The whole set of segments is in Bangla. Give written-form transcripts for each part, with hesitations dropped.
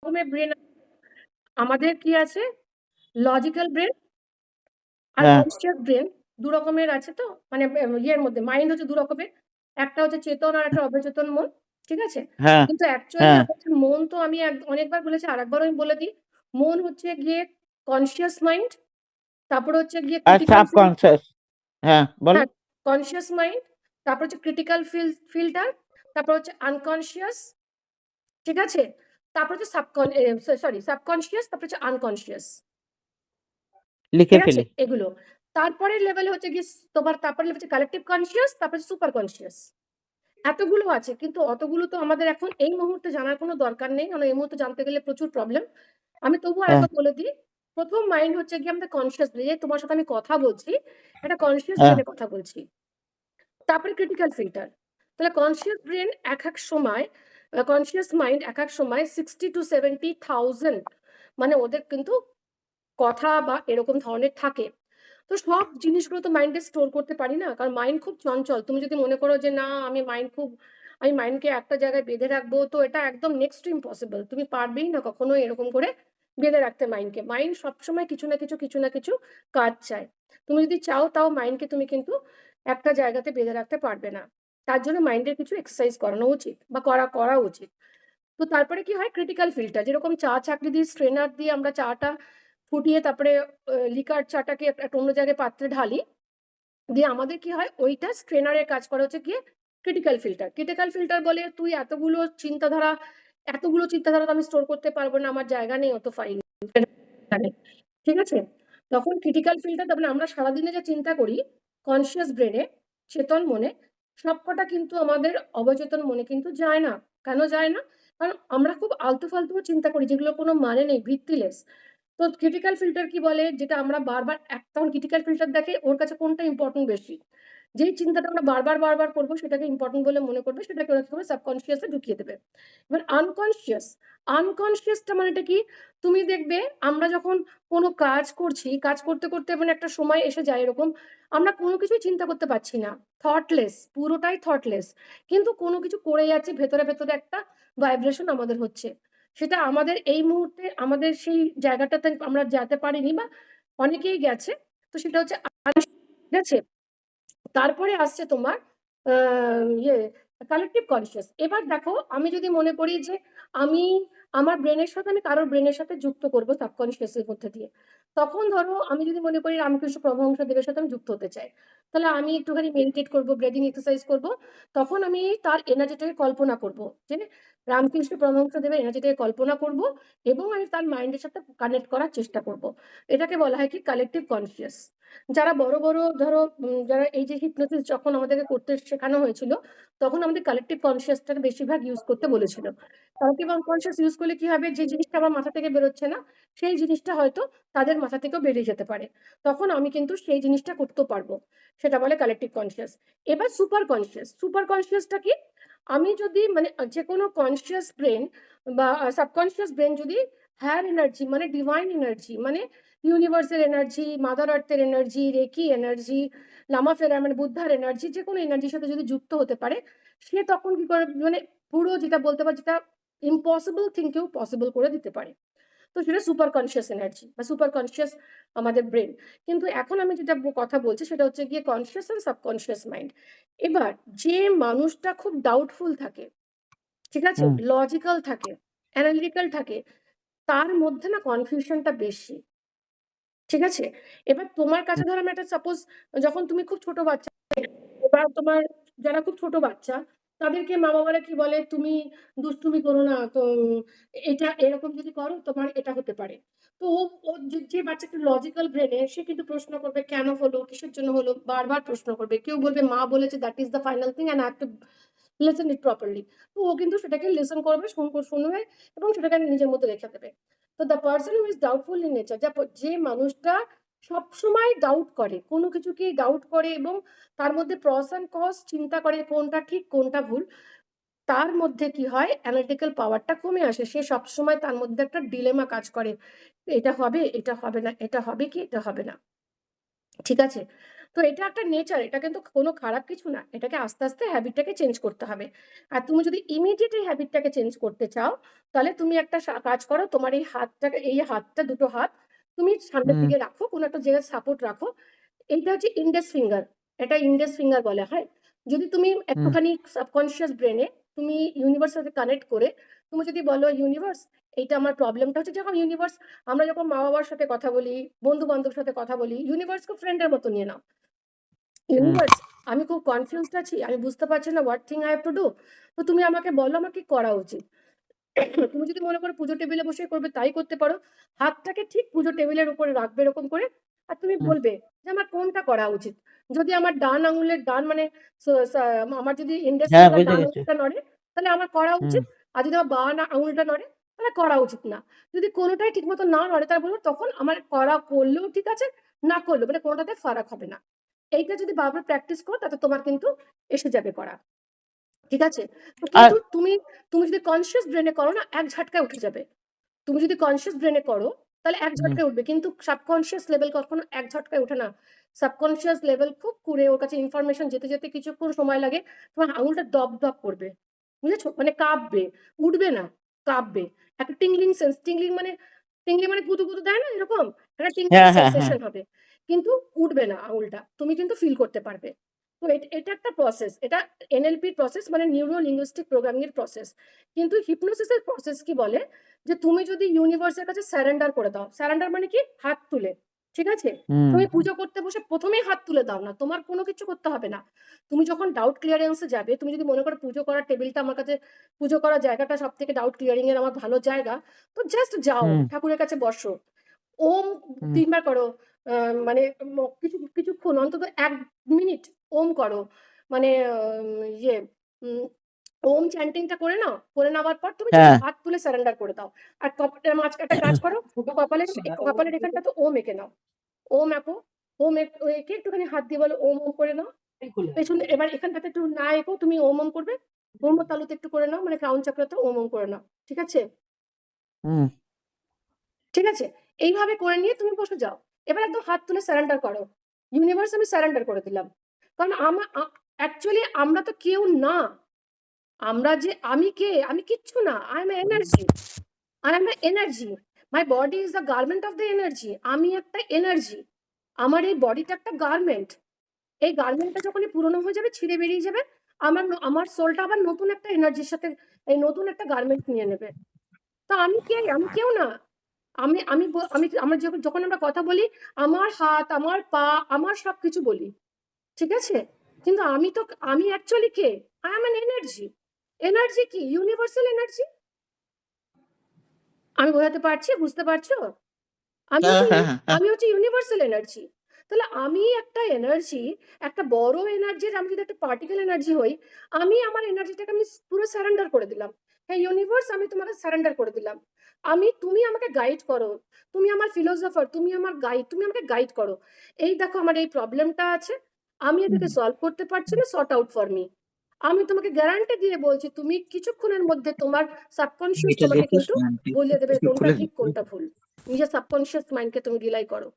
রকমের ব্রেন আমাদের কি আছে লজিক্যাল ব্রেন আর হ্যাঁ কনসিয়াস ব্রেন দু রকমের আছে তো মানে ইয়ের মধ্যে মাইন্ড হচ্ছে দু রকমের একটা হচ্ছে চেতন আর একটা অবচেতন মন ঠিক আছে হ্যাঁ কিন্তু অ্যাকচুয়ালি হ্যাঁ আমাদের মন তো আমি অনেকবার বলেছি আরেকবার আমি বলে দিই মন হচ্ছে গিয়ে কনসিয়াস মাইন্ড তারপরে হচ্ছে গিয়ে আর ক্রিটিক্যাল সাবকনসিয়াস। হ্যাঁ বলো। হ্যাঁ কনসিয়াস মাইন্ড তারপর হচ্ছে ক্রিটিক্যাল ফিল্টার তারপর হচ্ছে আনকনসিয়াস ঠিক আছে তারপর হচ্ছে সাবকনসিয়াস তারপর হচ্ছে আনকনসিয়াস লিখে ঠিক আছে ফেলি। এগুলো তারপরের লেভেলে হচ্ছে গিয়ে তোমার তারপরে হচ্ছে কালেকটিভ কনসিয়াস তারপরে সুপার কনসিয়াস এতগুলো আছে কিন্তু অতগুলো তো আমাদের এখন এই মুহূর্তে জানার কোনো দরকার নেই কারণ এই মুহূর্তে জানতে গেলে প্রচুর প্রবলেম আমি তবুও হ্যাঁ আরেকবার বলে দিই প্রথম মাইন্ড হচ্ছে গিয়ে আমাদের কনসিয়াস ব্রেন তোমার সাথে আমি কথা বলছি একটা কনসিয়াস হ্যাঁ ব্রেনে কথা বলছি তারপরে ক্রিটিক্যাল ফিল্টার তাহলে কনসিয়াস ব্রেন এক এক সময় কনসিয়াস মাইন্ড এক এক সময় 60 to 70,000 মানে ওদের কিন্তু কথা বা এরকম ধরনের থাকে তো সব জিনিসগুলো তো মাইন্ডে স্টোর করতে পারি না কারণ মাইন্ড খুব চঞ্চল তুমি যদি মনে করো যে না আমি মাইন্ডকে একটা জায়গায় বেঁধে রাখবো তো এটা একদম নেক্সট টু ইম্পসিবল তুমি পারবেই না কখনো এরকম করে বেঁধে রাখতে মাইন্ডকে মাইন্ড সবসময় কিছু না কিছু কাজ চায় তুমি যদি চাও তাও মাইন্ডকে তুমি কিন্তু একটা জায়গাতে বেঁধে রাখতে পারবে না তার জন্য মাইন্ডের কিছু এক্সারসাইজ করানো উচিত বা করা উচিত তো তারপরে কি হয় ক্রিটিক্যাল ফিল্টার যেরকম চা চাকরি দিয়ে স্ট্রেনার দিয়ে আমরা চাটা ফুটিয়ে তারপরে লিকার চাটাকে একটা অন্য জায়গায় পাত্রে ঢালি দিয়ে আমাদের কি হয় ওইটা স্ট্রেনারের কাজ করে হচ্ছে গিয়ে ক্রিটিক্যাল ফিল্টার বলে তুই এতগুলো চিন্তাধারা তো আমি স্টোর করতে পারবো না আমার জায়গা নেই অত ফাইল ঠিক আছে তখন ক্রিটিক্যাল ফিল্টার তারপরে আমরা সারাদিনে যে চিন্তা করি কনসিয়াস ব্রেনে চেতন মনে সবকটা কিন্তু আমাদের অবচেতন মনে কিন্তু যায় না কেন যায় না কারণ আমরা খুব আলতু ফালতু চিন্তা করি যেগুলো কোনো মানে নেই ভিত্তিলেস তো ক্রিটিক্যাল ফিল্টার কি বলে যেটা আমরা বারবার তখন ক্রিটিক্যাল ফিল্টার দেখে ওর কাছে কোনটা ইম্পর্টেন্ট বেশি যেই চিন্তাটা আমরা বারবার করবো সেটাকে ইম্পর্টেন্ট বলে মনে করবে সেটাকে ওরা কি করবে সাবকনসিয়াসে ঢুকিয়ে দেবে এবার আনকনসিয়াসটা মানেটা কি তুমি দেখবে আমরা যখন কোনো কাজ করছি কাজ করতে করতে মানে একটা সময় এসে যায় এরকম আমরা কোনো কিছুই চিন্তা করতে পারছি না থটলেস পুরোটাই থটলেস কিন্তু কোনো কিছু করে যাচ্ছে ভেতরে ভেতরে একটা ভাইব্রেশন আমাদের হচ্ছে সেটা আমাদের এই মুহূর্তে আমাদের সেই জায়গাটাতে আমরা যেতে পারিনি বা অনেকেই গেছে তো সেটা হচ্ছে ঠিক আছে তারপরে আসছে তোমার ইয়ে কালেকটিভ কনসিয়াস এবার দেখো আমি যদি মনে করি যে আমি আমার ব্রেনের সাথে আমি কারোর ব্রেনের সাথে যুক্ত করবো সাবকনসিয়াসের মধ্যে দিয়ে তখন ধরো আমি যদি মনে করি রামকৃষ্ণ পরমহংস দেবের সাথে আমি যুক্ত হতে চাই তাহলে আমি একটুখানি মেডিটেট করবো ব্রেদিং এক্সারসাইজ করব তখন আমি তার এনার্জিটাকে কল্পনা করব যে রামকৃষ্ণ পরমহংস দেবের এনার্জিটাকে কল্পনা করব এবং আমি তার মাইন্ডের সাথে কানেক্ট করার চেষ্টা করব এটাকে বলা হয় কি কালেকটিভ কনসিয়াস যারা বড় বড় ধরো যারা এই যে হিপনোসিস যখন আমাদেরকে করতে শেখানো হয়েছিল তখন আমাদের কালেকটিভ কনসিয়াসটাকে বেশিরভাগ ইউজ করতে বলেছিল কালেকটিভ আনকনসিয়াস ইউজ করলে কি হবে যে জিনিসটা আমার মাথা থেকে বেরোচ্ছে না সেই জিনিসটা হয়তো তাদের মাথা থেকেও বেরিয়ে যেতে পারে তখন আমি কিন্তু সেই জিনিসটা করতেও পারবো সেটা বলে কালেকটিভ কনসিয়াস এবার সুপার কনসিয়াসটা কি আমি যদি মানে যে কোনো কনসিয়াস ব্রেন বা সাবকনসিয়াস ব্রেন যদি হায়ার এনার্জি মানে ডিভাইন এনার্জি মানে ইউনিভার্সের এনার্জি মাদার আর্থের এনার্জি রেকি এনার্জি লামা ফেরা মানে বুদ্ধার এনার্জি যে কোনো এনার্জির সাথে যদি যুক্ত হতে পারে সে তখন কি করে মানে পুরো যেটা বলতে পারে যেটা ইম্পসিবল থিংকেও পসিবল করে দিতে পারে তো সেটা সুপার কনসিয়াস এনার্জি বা সুপার কনসিয়াস আমাদের ব্রেন কিন্তু এখন আমি যেটা কথা বলছি সেটা হচ্ছে গিয়ে কনসিয়াস অ্যান্ড সাবকনসিয়াস মাইন্ড এবার যে মানুষটা খুব ডাউটফুল থাকে ঠিক আছে হুম লজিক্যাল থাকে অ্যানালিটিক্যাল থাকে তার মধ্যে না কনফিউশনটা বেশি ঠিক আছে এবার তোমার কাছে ধরো আমি একটা সাপোজ যখন তুমি খুব ছোট বাচ্চা এবার তোমার যারা খুব ছোট বাচ্চা তাদেরকে মা বাবারা কি বলে তুমি দুষ্টুমি করো না তো এটা এরকম যদি করো তোমার এটা হতে পারে তো ও যে বাচ্চা একটু লজিক্যাল ব্রেনে সে কিন্তু প্রশ্ন করবে কেন হলো কিসের জন্য হলো বারবার প্রশ্ন করবে কেউ বলবে মা বলেছে that is the final thing and I have to listen it properly তো ও কিন্তু সেটাকে লিসেন করবে শুনবে এবং সেটাকে নিজের মধ্যে রেখে দেবে তো the person who is doubtful in nature যে মানুষটা সবসময় ডাউট করে কোনো কিছুকে ডাউট করে এবং তার মধ্যে প্রস অ্যান্ড কস চিন্তা করে কোনটা ঠিক কোনটা ভুল তার মধ্যে কি হয় অ্যানালিটিক্যাল পাওয়ারটা কমে আসে সে সবসময় তার মধ্যে একটা ডিলেমা কাজ করে এটা হবে না এটা হবে কি এটা হবে না ঠিক আছে তো এটা একটা নেচার, এটা কিন্তু কোনো খারাপ কিছু না। এটাকে আস্তে, আস্তে হ্যাবিটটাকে চেঞ্জ করতে হবে। আর তুমি যদি ইমিডিয়েট এই হ্যাবিটটাকে চেঞ্জ করতে চাও, তাহলে তুমি একটা কাজ করো, তোমার এই হাতটা, দুটো হাত তুমি সামনের হুম, দিকে রাখো, কোনো একটা জায়গায় সাপোর্ট রাখো। এইটা হচ্ছে ইনডেক্স ফিঙ্গার। এটা ইনডেক্স ফিঙ্গার বলা হয়। যদি তুমি হুম, একটুখানি সাবকনসিয়াস ব্রেইনে তুমি ইউনিভার্স সাথে কানেক্ট করে তুমি যদি বলো, ইউনিভার্স এইটা আমার প্রবলেমটা হচ্ছে, যখন ইউনিভার্স আমরা যখন মা-বাবার সাথে কথা বলি, বন্ধু-বান্ধবের সাথে কথা বলি, ইউনিভার্সকে ফ্রেন্ডের মতো নিয়ে নাও। হুম, ইউনিভার্স, আমি খুব কনফিউজড আছি। আমি বুঝতে পারছি না what thing I have to do. তো তুমি আমাকে বলো আমার কি করা উচিত? তুমি যদি মনে করো পুজো টেবিলে বসে করবে, তাই করতে পারো। হাতটাকে ঠিক পুজো টেবিলের উপরে রাখবে এরকম করে। আর তুমি হুম। বলবে যে আমার কোনটা করা উচিত। যদি আমার ডান আঙুলের ডান মানে স সা আমার যদি ইনডেক্স হ্যাঁ, ফিঙ্গার বুঝে ডান গেছি। আঙুলটা নড়ে, তাহলে আমার করা হুম, উচিত। আর যদি আমার আঙুলটা নড়ে, তাহলে করা উচিত না। যদি কোনটাই ঠিকমতো না নড়ে, তাহলে বলবো তখন আমার করলেও ঠিক আছে, না করলেও মানে কোনটাতে ফারাক হবে না। এইটা যদি বারবার প্র্যাকটিস করো, তাতে তোমার কিন্তু এসে যাবে করা। ঠিক আছে? তো আর কিন্তু তুমি যদি কনসিয়াস ব্রেইন এ করো না, এক ঝাটকায় উঠে যাবে। তুমি যদি কনসিয়াস ব্রেইন এ করো, তাহলে এক হুম, ঝটকায় উঠবে। কিন্তু সাবকনসিয়াস লেভেল কখনো এক ঝটকায় ওঠে না। সাবকনসিয়াস লেভেল খুব কুঁড়ে, ওর কাছে ইনফরমেশন যেতে, যেতে কিছুক্ষণ সময় লাগে। তোমার আঙুলটা দপ করবে। বুঝেছো? মানে কাঁপবে, উঠবে না, কাঁপবে। একটা টিংলিং মানে গুঁতো দেয় না এরকম? একটা টিংলিং হ্যাঁ, হ্যাঁ, হ্যাঁ। সেনসেশন হবে। কিন্তু উঠবে না আঙুলটা। তুমি কিন্তু ফিল করতে পারবে। তো এটা একটা প্রসেস। এটা এনএলপির প্রসেস, মানে নিউরো লিঙ্গুইস্টিক প্রোগ্রামিং এর প্রসেস। কিন্তু হিপনোসিস এর প্রসেস কি বলে, যে তুমি যদি ইউনিভার্সের কাছে সারেন্ডার করে দাও। সারেন্ডার মানে কি? হাত তুলে। ঠিক আছে? হুম, তুমি পুজো করতে বসে ১ম এই হাত তুলে দাও না। তোমার কোনো কিছু করতে হবে না। তুমি যখন ডাউট ক্লিয়ারেন্স এ যাবে, তুমি যদি মনে করো পুজো করার টেবিলটা আমার কাছে, পুজো করার জায়গাটা সবথেকে ডাউট ক্লিয়ারিং এর আমার ভালো জায়গা। তো জাস্ট যাও, হুম, ঠাকুরের কাছে বসো। ওম হুম। ৩ বার করো। আ মানে কিছুক্ষণ অন্তত ১ মিনিট ওম করো। মানে ইয়ে উম ওম চ্যান্টিং টা করে নাও। করে নেওয়ার পর তুমি জাস্ট হ্যাঁ, হাত তুলে সারেন্ডার করে দাও। আর কপালের একটা কাজ করো। কপালের এখানটাতে ওম এঁকে নাও। ওম আঁকো। এঁকে একটুখানি হাত দিয়ে বলো ওম, ওম করে নাও। পেছনে এবার এখানটাতে একটু না এঁকেও তুমি ওম, ওম করবে। ওম ও তালুতে একটু করে নাও। মানে ক্রাউন চাকরাতে ওম, ওম করে নাও। ঠিক আছে? হুম, ঠিক আছে? এইভাবে করে নিয়ে তুমি বসে যাও। এবার একদম হাত তুলে সারেন্ডার করো। ইউনিভার্স আমি সারেন্ডার করে দিলাম। কারণ অ্যাকচুয়ালি আমরা তো কেউ না। আমি কে? আমি কিচ্ছু না। I am energy. I am a energy. My body is the garment of the energy. আমি একটা এনার্জি। আমার এই বডিটা একটা গার্মেন্ট। এই গার্মেন্টটা যখনই পুরনো হয়ে যাবে, ছিঁড়ে বেরিয়ে যাবে, আমার সোলটা আবার নতুন একটা এনার্জির সাথে এই নতুন একটা গার্মেন্ট নিয়ে নেবে। তো আমি কে? আমি কেউ না। আমি আমি ব আমি আমরা যখন আমরা কথা বলি, আমার হাত, আমার পা, আমার সবকিছু বলি। ঠিক আছে? কিন্তু আমি অ্যাকচুয়ালি কে? I am an energy. Energy কি? Universal energy. আমি বোঝাতে পারছি? বুঝতে পারছো? আমি হ্যাঁ, হচ্ছে হ্যাঁ, হ্যাঁ, আমি হচ্ছে ইউনিভার্সাল এনার্জি। তাহলে আমি একটা এনার্জি, একটা বড় এনার্জির আমি যদি একটা পার্টিকেল এনার্জি হই, আমি আমার এনার্জিটাকে আমি পুরো সারেন্ডার করে দিলাম। হ্যাঁ, ইউনিভার্স, আমি তোমাকে সারেন্ডার করে দিলাম। তুমি আমাকে গাইড করো। তুমি আমার ফিলোসোফার, তুমি আমার গাইড, তুমি আমাকে গাইড করো। এই দেখো আমার এই প্রবলেমটা আছে। আমি এটাকে সলভ করতে পারছি না, সর্ট আউট ফর মি। আমি তোমাকে গ্যারান্টি দিয়ে বলছি, তুমি কিছুক্ষণের মধ্যে তোমার সাবকনসিয়াস এটা তোমাকে দেখে কিন্তু শান্তি বলে দেবে একটু কোনটা খুলে ঠিক দিচ্ছি। কোনটা ভুল। নিজের সাবকনসিয়াস মাইন্ডকে তুমি রিলাই করো।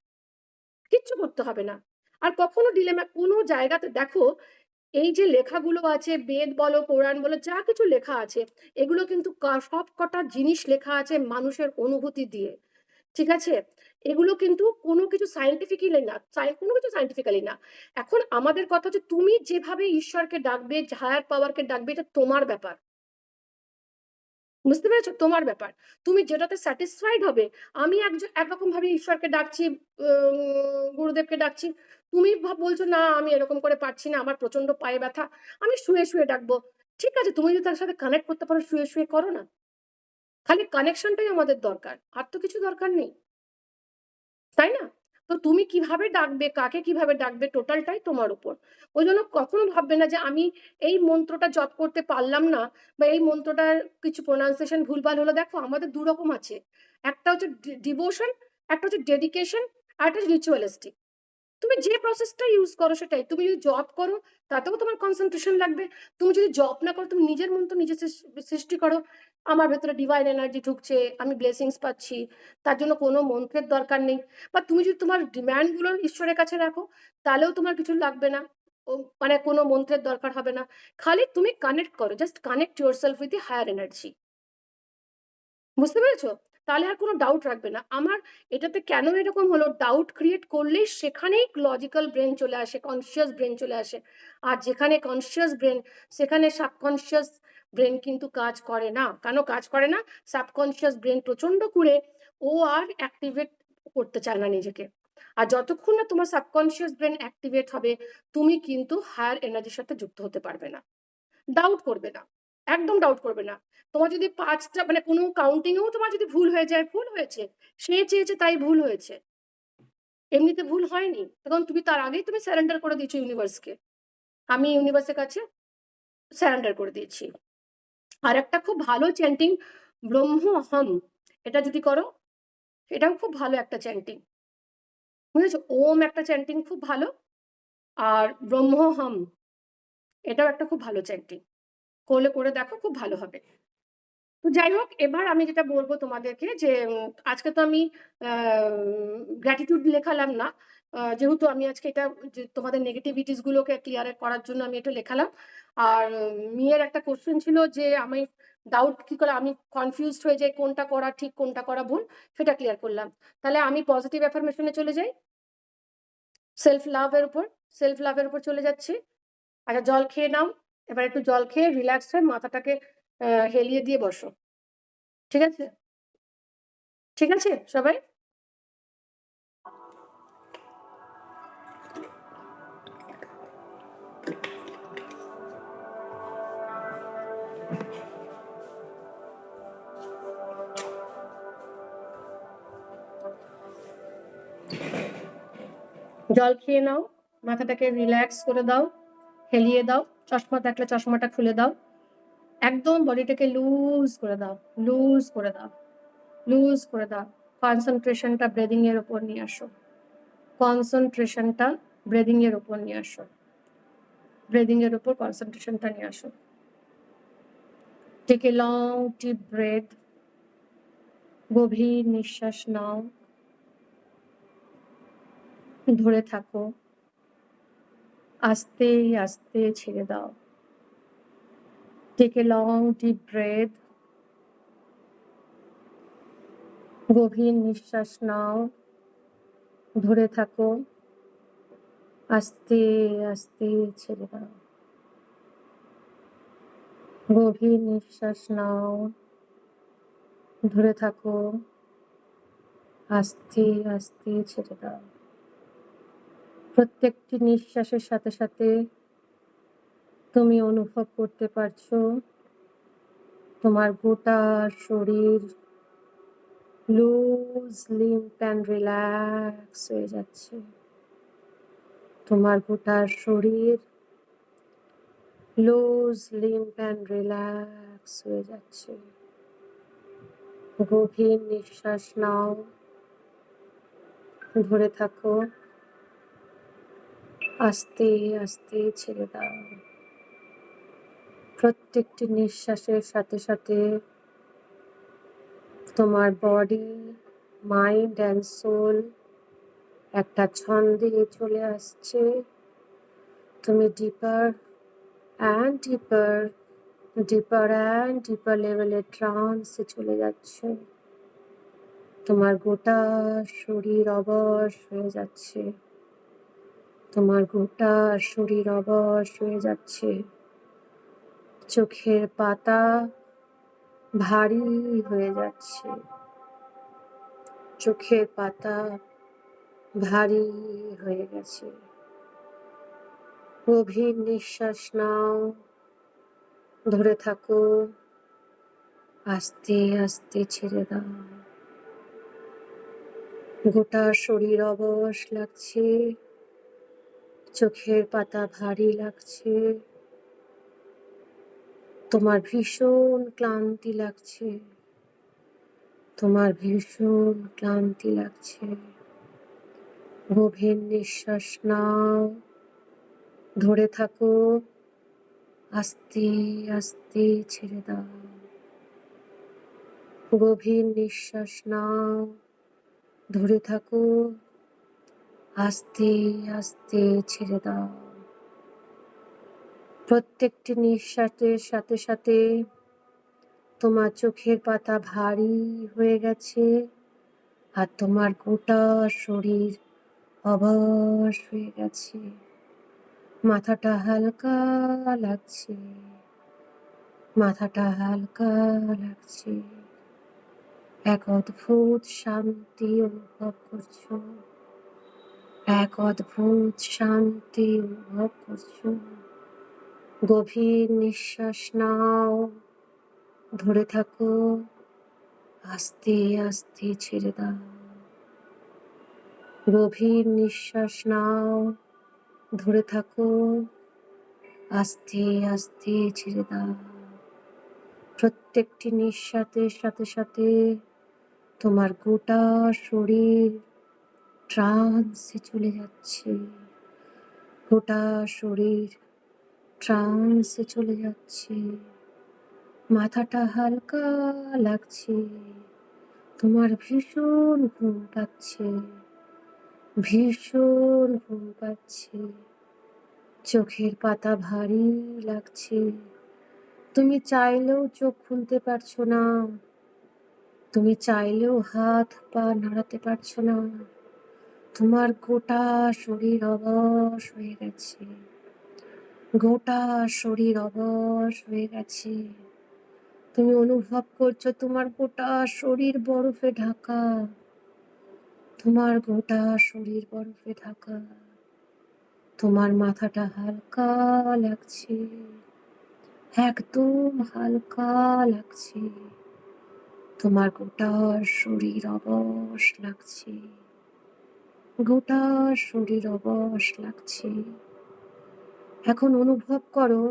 কিচ্ছু করতে হবে না। আর কখনো ডিলেমা কোনো জায়গাতে দেখো, এই যে লেখাগুলো আছে, বেদ বলো, কোরআন বলো, যা কিছু লেখা আছে, এগুলো কিন্তু সবকটা জিনিস লেখা আছে মানুষের অনুভূতি দিয়ে। ঠিক আছে? এগুলো কিন্তু কোনো কিছু সায়েন্টিফিক্যালি না, কোনো কিছু সায়েন্টিফিক্যালি না। এখন আমাদের কথা হচ্ছে, তুমি যেভাবে ঈশ্বরকে ডাকবে, হায়ার পাওয়ার কে ডাকবে, এটা তোমার ব্যাপার। বুঝতে পেরেছো? তোমার ব্যাপার। তুমি যেটাতে স্যাটিসফাইড হবে। আমি একরকম ভাবে ঈশ্বরকে ডাকছি, গুরুদেবকে ডাকছি। তুমি বলছো, "না, আমি এরকম করে পারছি না। আমার প্রচন্ড পায়ে ব্যথা। আমি শুয়ে ডাকবো।" ঠিক আছে, তুমি যদি তার সাথে কানেক্ট করতে পারো, শুয়ে করো না। খালি কানেকশনটাই আমাদের দরকার। আর তো কিছু দরকার নেই। তাই না? তো তুমি কিভাবে ডাকবে, কাকে কিভাবে ডাকবে, টোটালটাই তোমার উপর। ওইজন্য কখনো ভাববে না যে আমি এই মন্ত্রটা জপ করতে পারলাম না, বা এই মন্ত্রটার কিছু প্রোনাউন্সিয়েশন ভুলভাল হলো। দেখো, আমাদের ২ রকম আছে। একটা হচ্ছে ডিভোশন, একটা হচ্ছে ডেডিকেশন, আরেকটা হচ্ছে রিচুয়ালিস্টিক। তুমি যে প্রসেসটা ইউজ করো সেটাই। তুমি যদি জব করো, তাতেও তোমার কনসেনট্রেশন লাগবে। তুমি যদি জব না করো, তুমি নিজের মন্ত্র নিজে সৃষ্টি করো। আমার ভেতরে ডিভাইন এনার্জি ঢুকছে, আমি ব্লেসিংস পাচ্ছি। তার জন্য কোনো মন্ত্রের দরকার নেই। বা তুমি যদি তোমার ডিমান্ড গুলো ঈশ্বরের কাছে রাখো, তাহলেও তোমার কিছু লাগবে না। ও মানে কোনো মন্ত্রের দরকার হবে না। খালি তুমি কানেক্ট করো। Just connect yourself with the higher energy. বুঝতে পেরেছো? তাহলে আর কোনো ডাউট রাখবে না। আমার এটাতে কেন এরকম হলো, ডাউট ক্রিয়েট করলেই সেখানেই লজিক্যাল ব্রেইন চলে আসে, কনসিয়াস ব্রেইন চলে আসে। আর যেখানে কনসিয়াস ব্রেইন, সেখানে সাবকনসিয়াস ব্রেইন কিন্তু কাজ করে না। কেন কাজ করে না? সাবকনসিয়াস ব্রেইন প্রচন্ড কুড়ে, ও আর অ্যাক্টিভেট করতে চায় না নিজেকে। আর যতক্ষণ না তোমার সাবকনসিয়াস ব্রেইন অ্যাক্টিভেট হবে, তুমি কিন্তু হায়ার এনার্জির সাথে যুক্ত হতে পারবে না। ডাউট করবে না। একদম ডাউট করবে না। তোমার যদি ৫ টা মানে কোনো কাউন্টিং এও তোমার যদি ভুল হয়ে যায়, ভুল হয়েছে। সে চেয়েছে তাই ভুল হয়েছে। এমনিতে ভুল হয়নি। তখন তুমি তার আগেই তুমি সারেন্ডার করে দিয়েছো ইউনিভার্সকে। আমি ইউনিভার্সের কাছে সারেন্ডার করে দিয়েছি। আরেকটা খুব ভালো চ্যান্টিং ব্রহ্মহম। এটা যদি করো, এটাও খুব ভালো একটা চ্যান্টিং। বুঝেছো? ওম একটা চ্যান্টিং খুব ভালো। আর ব্রহ্মহম এটাও একটা খুব ভালো চ্যান্টিং। করলে করে দেখো, খুব ভালো হবে। তো যাই হোক, এবার আমি যেটা বলব তোমাদেরকে যে আজকে তো আমি গ্র্যাটিটিউড লেখালাম না। যেহেতু আমি আজকে এটা যে তোমাদের নেগেটিভিটিস গুলোকে ক্লিয়ার করার জন্য আমি এটা লেখালাম। আর মেয়ের একটা কোশ্চেন ছিল যে আমি ডাউট কি করে, আমি কনফিউজড হয়ে যাই কোনটা করা ঠিক কোনটা করা ভুল, সেটা ক্লিয়ার করলাম। তাহলে আমি পজিটিভ অ্যাফার্মেশনে চলে যাই। সেলফ লাভের উপর চলে যাচ্ছি। আচ্ছা, জল খেয়ে নাও। এবার একটু জল খেয়ে রিল্যাক্স হয়ে মাথাটাকে হেলিয়ে দিয়ে বসো। ঠিক আছে? ঠিক আছে সবাই? জল খেয়ে নাও, মাথাটাকে রিল্যাক্স করে দাও, হেলিয়ে দাও। চশমা থাকলে চশমাটা খুলে দাও। একদম বডিটাকে লুজ করে দাও, লুজ করে দাও, লুজ করে দাও। কনসেন্ট্রেশনটা ব্রেদিং এর উপর নিয়ে আসো। কনসেন্ট্রেশনটা ব্রেদিং এর উপর নিয়ে আসো। ব্রেদিং এর উপর কনসেন্ট্রেশনটা নিয়ে আসো। Take a long deep breath. গভীর নিঃশ্বাস নাও, ধরে থাকো, আস্তে আস্তে ছেড়ে দাও। Take a long deep breath. গভীর নিঃশ্বাস নাও, ধরে থাকো, আস্তে আস্তে ছেড়ে দাও। গভীর নিঃশ্বাস নাও, ধরে থাকো, আস্তে আস্তে ছেড়ে দাও। প্রত্যেকটি নিঃশ্বাসের সাথে সাথে তুমি অনুভব করতে পারছো তোমার গোটা শরীর লুজ, লিম্প অ্যান্ড রিল্যাক্স হয়ে যাচ্ছে। তোমার গোটা শরীর লুজ, লিম্প অ্যান্ড রিল্যাক্স হয়ে যাচ্ছে। গভীর নিঃশ্বাস নাও, ধরে থাকো, আস্তে আস্তে ছেড়ে দাও। প্রত্যেকটি নিঃশ্বাসের সাথে সাথে তোমার বডি, মাইন্ড অ্যান্ড সোল একটা ছন্দে চলে আসছে। তুমি ডিপার অ্যান্ড ডিপার, ডিপার অ্যান্ড ডিপার লেভেলের ট্রান্সে চলে যাচ্ছ। তোমার গোটা শরীর অবশ হয়ে যাচ্ছে। তোমার গোটা শরীর অবশ হয়ে যাচ্ছে। চোখের পাতা ভারী হয়ে যাচ্ছে। চোখের পাতা ভারী হয়ে গেছে। গভীর নিঃশ্বাস নাও, ধরে থাকো, আস্তে আস্তে ছেড়ে দাও। গোটা শরীর অবশ লাগছে। চোখের পাতা ভারী লাগছে। তোমার ভীষণ ক্লান্তি লাগছে। তোমার ভীষণ ক্লান্তি লাগছে। গভীর নিঃশ্বাস নাও, ধরে থাকো, আস্তে আস্তে ছেড়ে দাও। গভীর নিঃশ্বাস নাও, ধরে থাকো, আস্তে আস্তে ছেড়ে দাও। প্রত্যেকটি নিঃশ্বাসের সাথে সাথে তোমার চোখের পাতা ভারী হয়ে গেছে আর তোমার গোটা শরীর অবশ হয়ে গেছে। মাথাটা হালকা লাগছে, মাথাটা হালকা লাগছে। এক অদ্ভুত শান্তি অনুভব করছো, এক অদ্ভুত শান্তি অনুভব করছো। গভীর নিঃশ্বাস নাও, ধরে থাকো, আস্তে আস্তে ছেড়ে দাও। গভীর নিঃশ্বাস নাও, ধরে থাকো, আস্তে আস্তে ছেড়ে দাও। প্রত্যেকটি নিঃশ্বাসের সাথে সাথে তোমার গোটা শরীর ট্রান্সে চলে যাচ্ছে, গোটা শরীর ট্রান্সে চলে যাচ্ছে। মাথাটা হালকা লাগছে, তোমার ভীষণ ঘুম পাচ্ছে, ভীষণ ঘুম পাচ্ছে। চোখের পাতা ভারী লাগছে, তুমি চাইলেও চোখ খুলতে পারছো না, তুমি চাইলেও হাত পা নাড়াতে পারছো না। তোমার গোটা শরীর অবশ হয়ে গেছে, গোটা শরীর অবশ হয়ে গেছে। তুমি অনুভব করছো তোমার গোটা শরীর বরফে ঢাকা, তোমার গোটা শরীর বরফে ঢাকা। তোমার মাথাটা হালকা লাগছে, একদম হালকা লাগছে। তোমার গোটা শরীর অবশ লাগছে, গোটা শরীর অবশ লাগছে। এখন অনুভব করো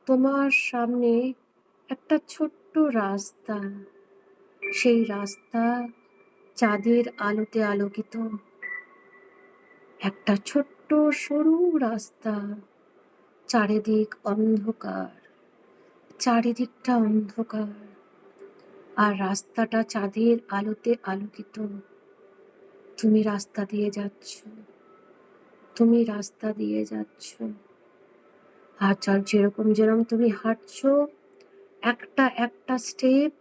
তোমার সামনে একটা ছোট্ট রাস্তা, সেই রাস্তা চাঁদের আলোতে আলোকিত। একটা ছোট্ট সরু রাস্তা, চারিদিক অন্ধকার, চারিদিকটা অন্ধকার, আর রাস্তাটা চাঁদের আলোতে আলোকিত। তুমি রাস্তা দিয়ে যাচ্ছ, তুমি রাস্তা দিয়ে যাচ্ছ, আর যেরকম যেরকম তুমি হাঁটছো, একটা একটা স্টেপ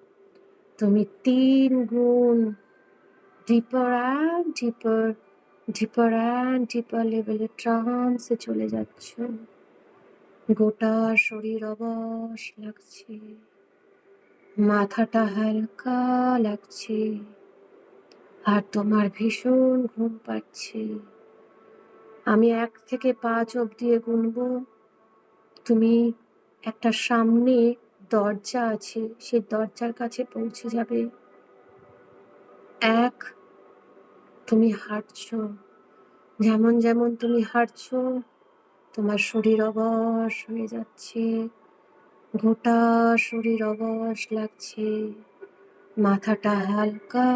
তুমি 3 গুণ ডিপার অ্যান্ড ডিপার, ডিপার অ্যান্ড ডিপার লেভেলে ট্রান্সে চলে যাচ্ছ। গোটা শরীর অবশ লাগছে, মাথাটা হালকা লাগছে, আর তোমার ভীষণ ঘুম পাচ্ছে। আমি 1 থেকে 5 অবধি গুনবো, তুমি একটা সামনে দরজা আছে, সেই দরজার কাছে পৌঁছে যাবে। 1, তুমি হাঁটছো, যেমন যেমন তুমি হাঁটছো তোমার শরীর অবশ হয়ে যাচ্ছে, গোটা শরীর অবশ লাগছে, মাথাটা হালকা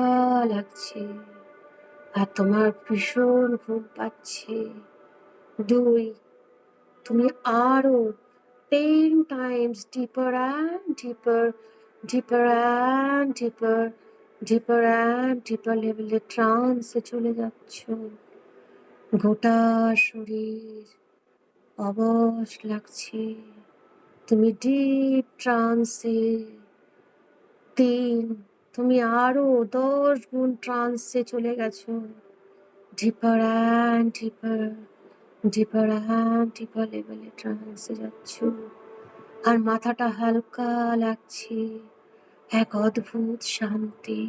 লাগছে, আর তোমার ভীষণ ঘুম পাচ্ছে। 2, তুমি আরো 10 টাইমস ডিপার অ্যান্ড ডিপার, ডিপার অ্যান্ড ডিপার, ডিপার অ্যান্ড ডিপার লেভেলে ট্রান্সে চলে যাচ্ছ। গোটা শরীর অবশ লাগছে, তুমি ডিপ ট্রান্সে। 3, তুমি আরো 10 গুণ ট্রান্সে চলে গেছো। ডিপার অ্যান্ড ডিপার, ডিপার অ্যান্ড ডিপার লেভেলে ট্রান্সে যাচ্ছ, আর মাথাটা হালকা লাগছে। এক অদ্ভুত শান্তি,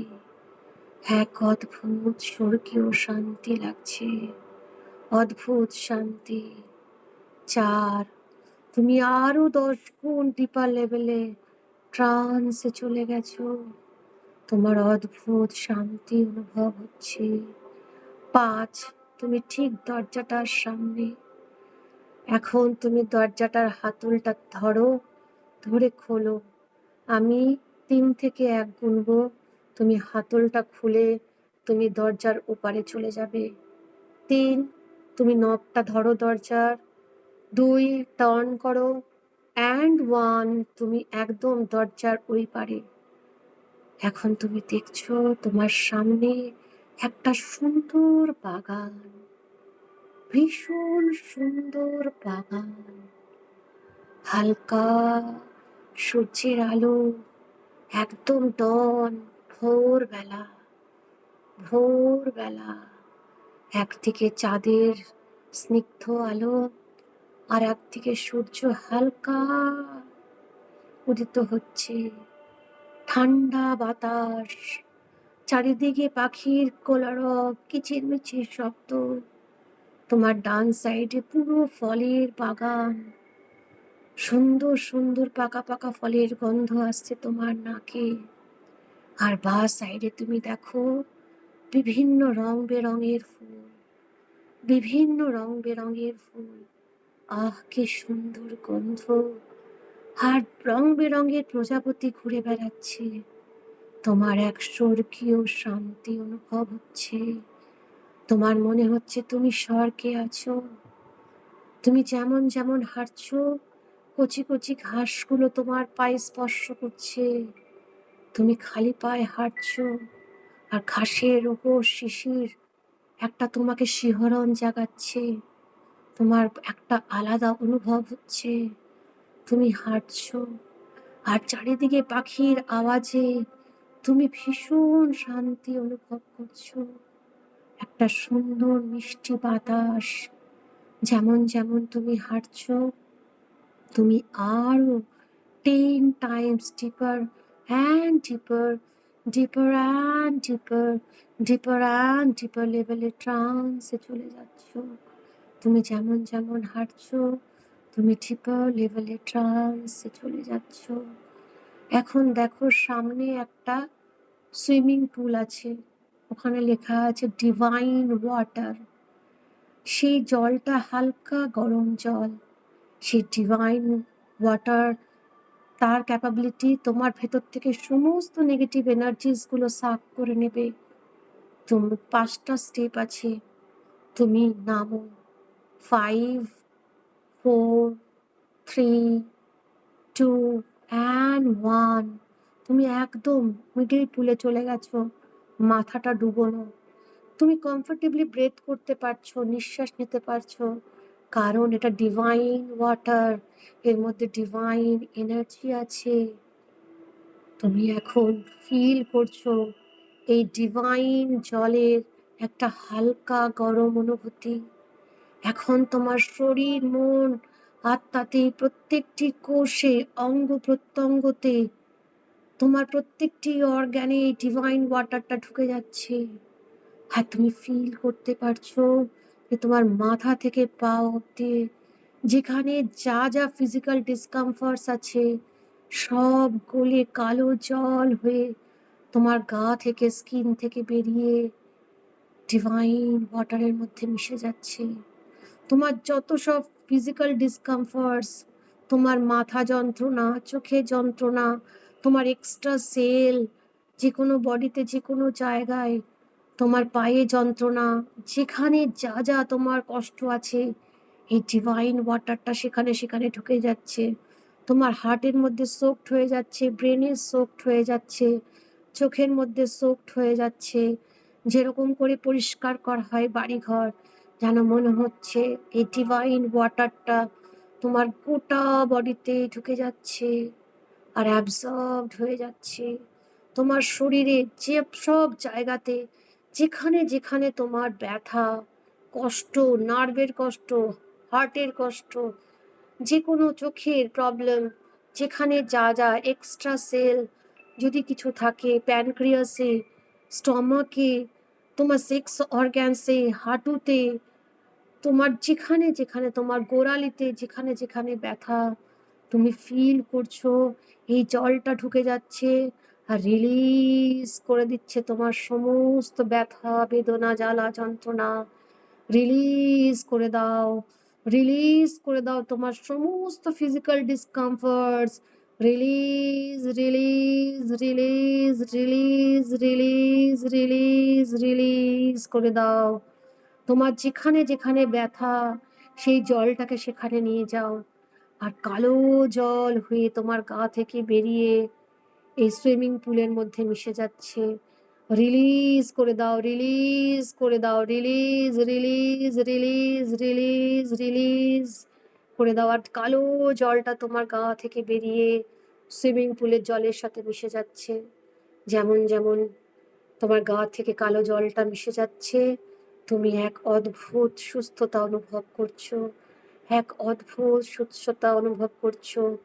এক অদ্ভুত স্বর্গীয় শান্তি লাগছে, অদ্ভুত শান্তি। 4, তুমি আরো 10 গুণ ডিপার লেভেলে ট্রান্সে চলে গেছো, তোমার অদ্ভুত শান্তি অনুভব হচ্ছে। 5, তুমি ঠিক দরজাটার সামনে। এখন তুমি দরজাটার হাতলটা ধরো, ধরে খোলো। আমি 3 থেকে 1 গুনবো, তুমি হাতলটা খুলে তুমি দরজার ওপারে চলে যাবে। 3, তুমি নবটা ধরো দরজার। 2, টার্ন করো, অ্যান্ড 1, তুমি একদম দরজার ওই পারে। এখন তুমি দেখছো তোমার সামনে একটা সুন্দর বাগান, ভীষণ সুন্দর বাগান। হালকা সূর্যের আলো, একদম ডন, ভোরবেলা। ভোরবেলা একদিকে চাঁদের স্নিগ্ধ আলো, আর একদিকে সূর্য হালকা উদিত হচ্ছে। ঠান্ডা বাতাস, চারিদিকে পাখির কলরব, কিচিরমিচির শব্দ। তোমার ডান সাইডে পুরো ফলের বাগান, সুন্দর সুন্দর পাকা পাকা ফলের গন্ধ আসছে তোমার নাকে। আর বাঁ সাইডে তুমি দেখো বিভিন্ন রং বেরঙের ফুল, বিভিন্ন রং বেরঙের ফুল। আহ কি সুন্দর গন্ধ! আর রং বেরঙের প্রজাপতি ঘুরে বেড়াচ্ছে। তোমার এক স্বর্গীয় শান্তি অনুভব হচ্ছে। তোমার মনে হচ্ছে তুমি স্বর্গে আছো। তুমি যেমন যেমন হাঁটছো, কচি কচি ঘাসগুলো তোমার পায়ে স্পর্শ করছে। তুমি খালি পায়ে হাঁটছো, আর ঘাসের ওপর শিশির একটা তোমাকে শিহরণ জাগাচ্ছে। তোমার একটা আলাদা অনুভব হচ্ছে। তুমি হাঁটছো, আর চারিদিকে পাখির আওয়াজে তুমি ভীষণ শান্তি অনুভব করছো। একটা সুন্দর মিষ্টি বাতাস। যেমন যেমন তুমি হাঁটছো, তুমি আরো 10 times deeper and deeper, deeper and deeper, deeper and deeper লেভেলে ট্রান্সে চলে যাচ্ছ। তুমি যেমন যেমন হাঁটছো, তুমি ডিপার লেভেলে ট্রান্সে চলে যাচ্ছ। এখন দেখো সামনে একটা সুইমিং পুল আছে, ওখানে লেখা আছে ডিভাইন ওয়াটার। সেই জলটা হালকা গরম জল। সেই ডিভাইন ওয়াটার, তার ক্যাপাবিলিটি তোমার ভেতর থেকে সমস্ত নেগেটিভ এনার্জিস গুলো সাফ করে নেবে। তুমি 5টা স্টেপ আছে, তুমি নামো। 5, 4, 3, 2 and 1। তুমি একদম মিডিল পুলে চলে গেছো, মাথাটা ডুবোনো। তুমি কমফোর্টেবলি ব্রেথ করতে পারছো, নিঃশ্বাস নিতে পারছো, কারণ এটা ডিভাইন ওয়াটার, এর মধ্যে ডিভাইন এনার্জি আছে। তুমি এখন ফিল করছো এই ডিভাইন জলের একটা হালকা গরম অনুভূতি। এখন তোমার শরীর, মন, আত্মাতে, প্রত্যেকটি কোষে, অঙ্গ প্রত্যঙ্গতে, তোমার প্রত্যেকটি অর্গানে এই ডিভাইন ওয়াটারটা ঢুকে যাচ্ছে। আর তুমি ফিল করতে পারছো যে তোমার মাথা থেকে পা অব্দি যেখানে যা যা ফিজিক্যাল ডিসকমফর্টস আছে, সব গলে কালো জল হয়ে তোমার গা থেকে, স্কিন থেকে বেরিয়ে ডিভাইন ওয়াটারের মধ্যে মিশে যাচ্ছে। তোমার যত সব ফিজিক্যাল ডিসকমফর্টস, তোমার মাথা যন্ত্রণা, চোখে যন্ত্রণা, তোমার এক্সট্রা সেল, যে কোনো বডিতে যে কোনো জায়গায়, তোমার পায়ে যন্ত্রণা, যেখানে যা যা তোমার কষ্ট আছে, এই ডিভাইন ওয়াটারটা সেখানে সেখানে ঢুকে যাচ্ছে। তোমার হার্টের মধ্যে সোকড হয়ে যাচ্ছে, ব্রেনে সোকড হয়ে যাচ্ছে, চোখের মধ্যে সোকড হয়ে যাচ্ছে। যেরকম করে পরিষ্কার করা হয় বাড়িঘর, যেন মনে হচ্ছে এই ডিভাইন ওয়াটারটা তোমার গোটা বডিতে ঢুকে যাচ্ছে আর অ্যাবজর্বড হয়ে যাচ্ছে। তোমার শরীরে যে সব জায়গাতে, যেখানে যেখানে তোমার ব্যথা, কষ্ট, নার্ভের কষ্ট, হার্টের কষ্ট, যে কোনো চোখের প্রবলেম, যেখানে যা যা এক্সট্রা সেল যদি কিছু থাকে, প্যানক্রিয়াসে, স্টমাকে, তোমার সেক্স অর্গ্যানসে, হাঁটুতে, তোমার যেখানে যেখানে তোমার গোড়ালিতে যেখানে যেখানে ব্যথা, তুমি ফিল করছো এই জলটা ঢুকে যাচ্ছে আর রিলিজ করে দিচ্ছে তোমার সমস্ত ব্যথা, বেদনা, জ্বালা, যন্ত্রণা। রিলিজ করে দাও, রিলিজ করে দাও তোমার সমস্ত physical discomforts. Release, release, release, release, release, release, release করে দাও। তোমার যেখানে যেখানে ব্যথা, সেই জলটাকে সেখানে নিয়ে যাও। আর কালো জল হয়ে তোমার গা থেকে বেরিয়ে এই সুইমিং পুলের মধ্যে মিশে যাচ্ছে। রিলিজ করে দাও, রিলিজ করে দাও, release, release, release, release, release করে দাও। আর কালো জলটা তোমার গা থেকে বেরিয়ে সুইমিং পুলের জলের সাথে মিশে যাচ্ছে। যেমন, যেমন তোমার গা থেকে কালো জলটা মিশে যাচ্ছে, তুমি এক অদ্ভুত সুস্থতা অনুভব করছো। এক অদ্ভুত সুস্থতা অনুভব করছো।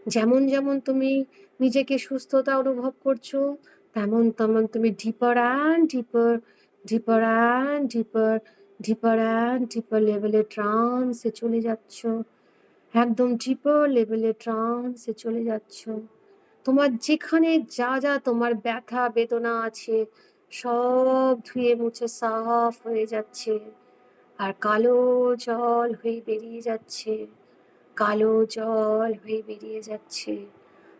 যেমন, যেমন তুমি নিজেকে সুস্থতা অনুভব করছো, তেমন, তেমন তুমি ডিপার অ্যান্ড ডিপার, ডিপার অ্যান্ড ডিপার, ডিপার অ্যান্ড ডিপার লেভেলে ট্রান্সে চলে যাচ্ছ। একদম ডিপার লেভেলে ট্রান্সে চলে যাচ্ছ। তোমার যেখানে যা, যা তোমার ব্যথা বেদনা আছে সব ধুয়ে মুছে সাফ হয়ে যাচ্ছে। আর কালো জল হয়ে বেরিয়ে যাচ্ছে। কালো জল হয়ে বেরিয়ে যাচ্ছে।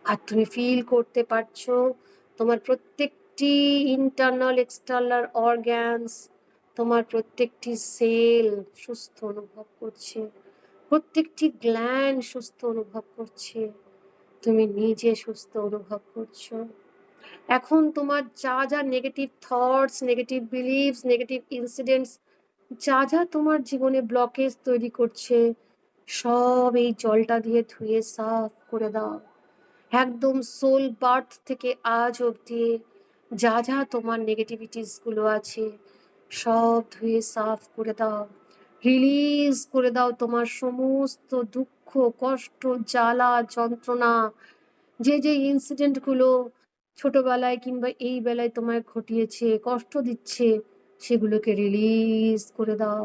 আর তুমি ফিল করতে পারছো তোমার প্রত্যেকটি ইন্টারনাল এক্সটার্নাল অর্গ্যানস, তোমার প্রত্যেকটি সেল সুস্থ অনুভব করছে। প্রত্যেকটি গ্ল্যান্ড সুস্থ অনুভব করছে। তুমি নিজে সুস্থ অনুভব করছো। এখন তোমার যা যা negative thoughts, negative believes, negative incidents, যা যা তোমার জীবনে ব্লকেজ তৈরি করছে সব এই জলটা দিয়ে ধুয়ে সাফ করে দাও। একদম সোল বার্থ থেকে আজ অবধি যা যা তোমার নেগেটিভিটিস গুলো আছে সব ধুয়ে সাফ করে দাও। রিলিজ করে দাও তোমার সমস্ত দুঃখ, কষ্ট, জ্বালা, যন্ত্রণা, যে যে ইনসিডেন্ট গুলো ছোটবেলায় কিংবা এই বেলায় তোমায় ঘটিয়েছে, কষ্ট দিচ্ছে, সেগুলোকে রিলিজ করে দাও।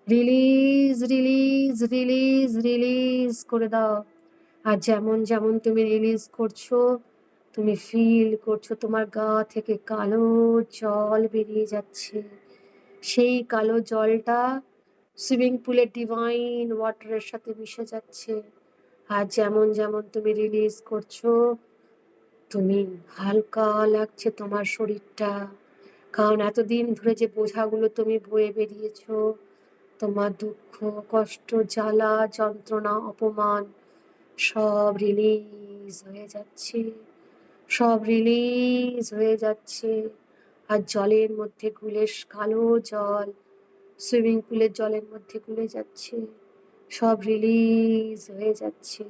রিলিজ, রিলিজ, রিলিজ, রিলিজ করে দাও। আর যেমন, যেমন তুমি রিলিজ করছো, তুমি ফিল করছো তোমার গা থেকে কালো জল বেরিয়ে যাচ্ছে। সেই কালো জলটা সুইমিং পুলের ডিভাইন ওয়াটারের সাথে মিশে যাচ্ছে। আর যেমন, যেমন তুমি রিলিজ করছো, তুমি হালকা লাগছে তোমার শরীরটা। কারণ এতদিন ধরে যে বোঝাগুলো তুমি বয়ে বেরিয়েছো, তোমার দুঃখ, কষ্ট, জ্বালা, যন্ত্রণা, অপমান সব রিলিজ হয়ে যাচ্ছে। সব রিলিজ হয়ে যাচ্ছে। আর জলের মধ্যে গুলে কালো জল সুইমিং পুলের জলের মধ্যে গুলে যাচ্ছে। সব রিলিজ হয়ে যাচ্ছে।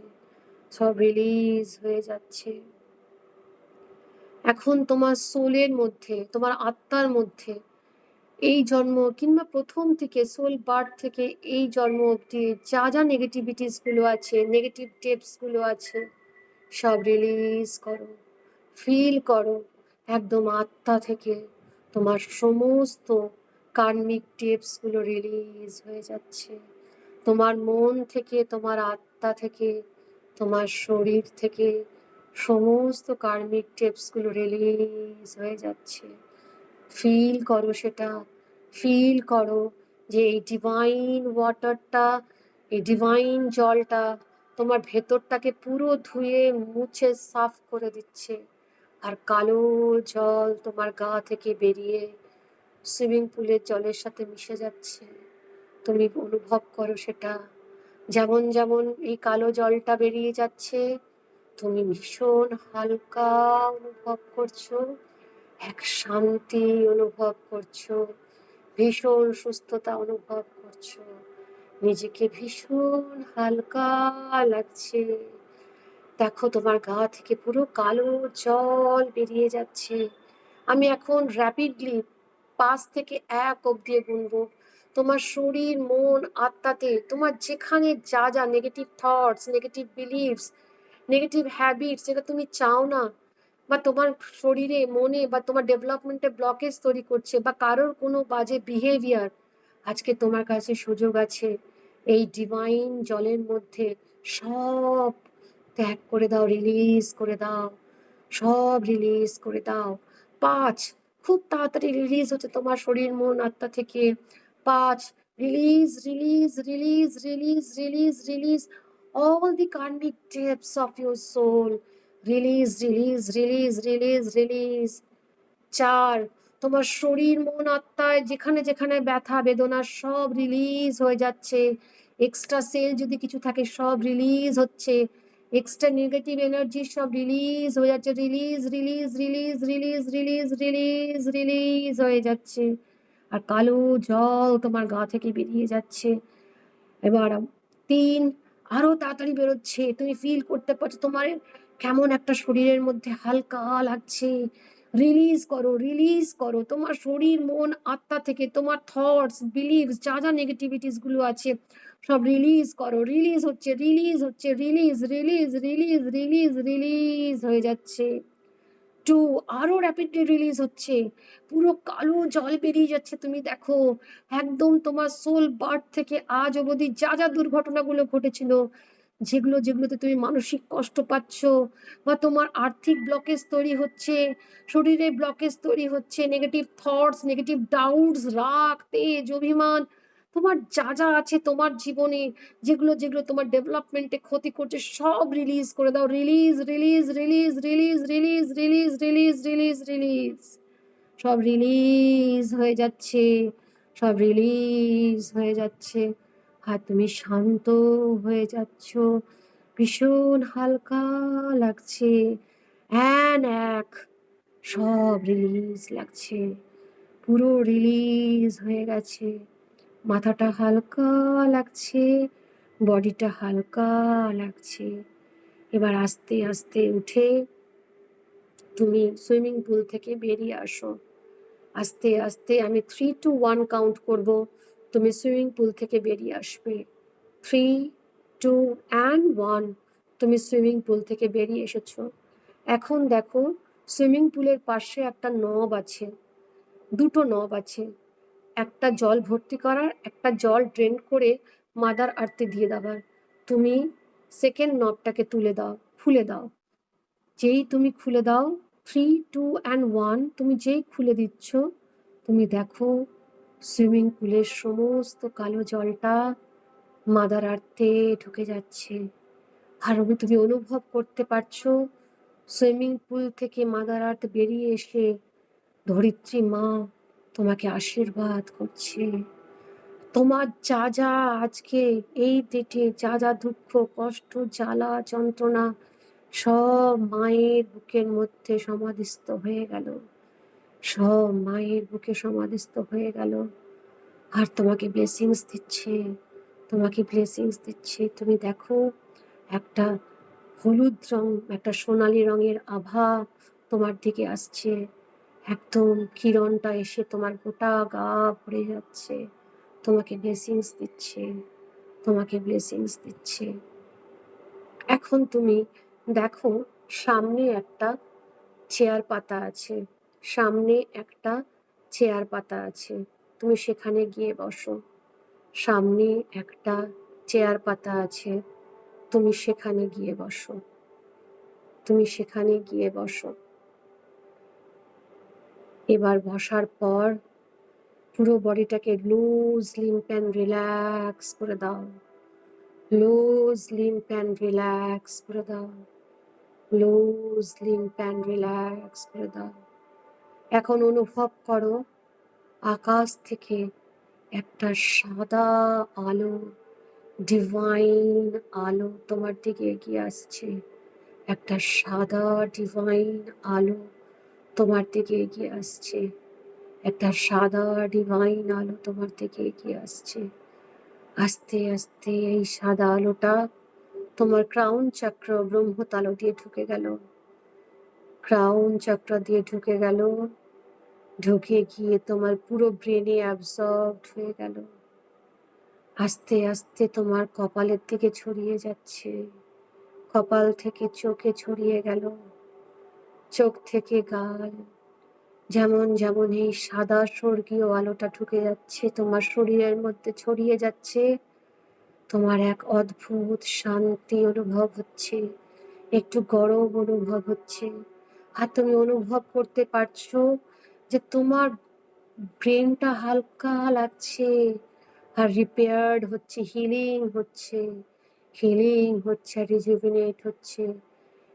সব রিলিজ হয়ে যাচ্ছে। এখন তোমার সোলের মধ্যে, তোমার আত্মার মধ্যে এই জন্ম কিংবা প্রথম থেকে সোল বার্থ থেকে এই জন্ম অবধি যা যা নেগেটিভিটিস গুলো আছে, নেগেটিভ টেপস গুলো আছে, সব রিলিজ করো। ফিল করো একদম আত্মা থেকে তোমার সমস্ত কার্মিক টেপস গুলো রিলিজ হয়ে যাচ্ছে। তোমার মন থেকে, তোমার আত্মা থেকে, তোমার শরীর থেকে সমস্ত কার্মিক টেপস গুলো রিলিজ হয়ে যাচ্ছে। ফিল করো সেটা। ফিল করো যে এই ডিভাইন ওয়াটারটা, এই ডিভাইন জলটা তোমার ভেতরটাকে পুরো ধুয়ে মুছে সাফ করে দিচ্ছে। আর কালো জল তোমার গা থেকে বেরিয়ে সুইমিং পুলের জলের সাথে মিশে যাচ্ছে। তুমি অনুভব করো সেটা। যেমন, যেমন এই কালো জলটা বেরিয়ে যাচ্ছে, তুমি ভীষণ হালকা অনুভব করছো। এক শান্তি অনুভব করছো। ভীষণ সুস্থতা অনুভব করছো। নিজেকে ভীষণ হালকা লাগছে। দেখো তোমার গা থেকে পুরো কালো জল বেরিয়ে যাচ্ছে। আমি এখন র্যাপিডলি ৫ থেকে ১ অবধি গুনবো। তোমার শরীর, মন, আত্মাতে তোমার যেখানে যা যা negative thoughts, negative believes, negative habits যেটা তুমি চাও না, বা তোমার শরীরে, মনে বা তোমার ডেভেলপমেন্টে ব্লকেজ তৈরি করছে, বা কারোর কোনো বাজে বিহেভিয়ার, আজকে তোমার কাছে সুযোগ আছে এই ডিভাইন জলের মধ্যে সব ত্যাগ করে দাও, রিলিজ করে দাও। সব রিলিজ করে দাও। ৫, খুব তাড়াতাড়ি রিলিজ হচ্ছে তোমার শরীর, মন, আত্মা থেকে। ৫, release, release, release, release, release, release all the karmic depths of your soul. Release, release, release, release, release. ৪, তোমার শরীর, মন, আত্মায় যেখানে যেখানে ব্যথা বেদনা সব রিলিজ হয়ে যাচ্ছে। এক্সট্রা সেল যদি কিছু থাকে সব রিলিজ হচ্ছে। এক্সট্রা নেগেটিভ এনার্জি সব রিলিজ হয়ে যাচ্ছে। Release, release, release, release, release, release, release হয়ে যাচ্ছে। আর কালো জল তোমার গা থেকে বেরিয়ে যাচ্ছে। এবার ৩ আরো তাড়াতাড়ি বেরোচ্ছে। তুমি ফিল করতে পারছো তোমার কেমন একটা শরীরের মধ্যে হালকা লাগছে। রিলিজ করো, রিলিজ করো। তোমার শরীর, মন, আত্মা থেকে তোমার থটস, বিলিভস যা নেগেটিভিটিস গুলো আছে সব রিলিজ করো। রিলিজ হচ্ছে, রিলিজ হচ্ছে, release, release, release, release, release হয়ে যাচ্ছে। 2 আরো র্যাপিডলি রিলিজ হচ্ছে। পুরো কালো জল বেরিয়ে যাচ্ছে। তুমি দেখো একদম তোমার সোল বার্থ থেকে আজ অবধি যা দুর্ঘটনাগুলো ঘটেছিল, যেগুলোতে তুমি মানসিক কষ্ট পাচ্ছ বা তোমার আর্থিক ব্লকেজ তৈরি হচ্ছে, শরীরে ব্লকেজ তৈরি হচ্ছে, নেগেটিভ থটস, নেগেটিভ ডাউটস, রাগ, তেজ, অভিমান, তোমার যা আছে তোমার জীবনে যেগুলো তোমার ডেভেলপমেন্টে ক্ষতি করছে সব রিলিজ করে দাও। Release, release, release, release, release, release, release, release, release. সব রিলিজ হয়ে যাচ্ছে, সব রিলিজ হয়ে যাচ্ছে। আর তুমি শান্ত হয়ে যাচ্ছ। ভীষণ হালকা লাগছে। এক সব রিলিজ লাগছে। পুরো রিলিজ হয়ে গেছে। মাথাটা হালকা লাগছে, বডিটা হালকা লাগছে। এবার আস্তে আস্তে উঠে তুমি সুইমিং পুল থেকে বেরিয়ে আসো। আস্তে আস্তে আমি 3 to 1 কাউন্ট করব। তুমি সুইমিং পুল থেকে বেরিয়ে আসবে। 3, 2 and 1 তুমি সুইমিং পুল থেকে বেরিয়ে এসেছো। এখন দেখো সুইমিং পুলের পাশে একটা নব আছে, দুটো নব আছে। একটা জল ভর্তি করার, একটা জল ড্রেন করে মাদার আর্থে দিয়ে দেওয়ার। তুমি সেকেন্ড নবটাকে তুলে দাও, খুলে দাও। যেই তুমি খুলে দাও 3, 2 and 1 তুমি যেই খুলে দিচ্ছ, তুমি দেখো সুইমিং পুলের সমস্ত কালো জলটা মাদার আর্থে ঢুকে যাচ্ছে। আর তুমি অনুভব করতে পারছো সুইমিং পুল থেকে মাদার আর্থ বেরিয়ে এসে ধরিত্রী মা তোমাকে আশীর্বাদ করছে। তোমার যা আজকে এই ডেটে যা দুঃখ, কষ্ট, জ্বালা, যন্ত্রণা সব মায়ের বুকের মধ্যে সমাধিস্থ হয়ে গেল। সব মায়ের বুকে সমাধিস্থ হয়ে গেল। আর তোমাকে ব্লেসিংস দিচ্ছে, তোমাকে ব্লেসিংস দিচ্ছে। তুমি দেখো একটা হলুদ রং, একটা সোনালী রঙের আভা তোমার দিকে আসছে। একদম কিরণটা এসে তোমার গোটা গা ভরে যাচ্ছে। তোমাকে ব্লেসিংস দিচ্ছে, তোমাকে ব্লেসিংস দিচ্ছে। এখন তুমি দেখো সামনে একটা চেয়ার পাতা আছে, সামনে একটা চেয়ার পাতা আছে। তুমি সেখানে গিয়ে বসো। সামনে একটা চেয়ার পাতা আছে, তুমি সেখানে গিয়ে বসো। তুমি সেখানে গিয়ে বসো। এবার বসার পর পুরো বডিটাকে লুজ লিম্প অ্যান্ড রিল্যাক্স করে দাও। লুজ লিম্প অ্যান্ড রিল্যাক্স করে দাও। লুজ লিম্প অ্যান্ড রিল্যাক্স করে দাও। এখন অনুভব করো আকাশ থেকে একটা সাদা আলো, ডিভাইন আলো তোমার দিকে এগিয়ে আসছে। একটা সাদা ডিভাইন আলো তোমার দিকে এগিয়ে আসছে। একটা সাদা ডিভাইন আলো তোমার দিকে এগিয়ে আসছে। আস্তে আস্তে এই সাদা আলোটা তোমার ক্রাউন চক্র, ব্রহ্মতালো দিয়ে ঢুকে গেল। ক্রাউন চক্র দিয়ে ঢুকে গেল, ঢুকে গিয়ে তোমার পুরো ব্রেনে অ্যাবসর্বড হয়ে গেল। আস্তে আস্তে তোমার কপালের দিকে ছড়িয়ে যাচ্ছে। কপাল থেকে চোখে ছড়িয়ে গেল, চোখ থেকে গাল। যেমন যেমন এই সাদা স্বর্গীয় আলোটা ঢুকে যাচ্ছে, তোমার শরীরের মধ্যে ছড়িয়ে যাচ্ছে, তোমার এক অদ্ভুত শান্তি অনুভব হচ্ছে, একটু গরম অনুভব হচ্ছে। আর তুমি অনুভব করতে পারছো যে তোমার ব্রেনটা হালকা লাগছে আর রিপেয়ার্ড হচ্ছে, হিলিং হচ্ছে, হিলিং হচ্ছে, রিজুভিনেট হচ্ছে,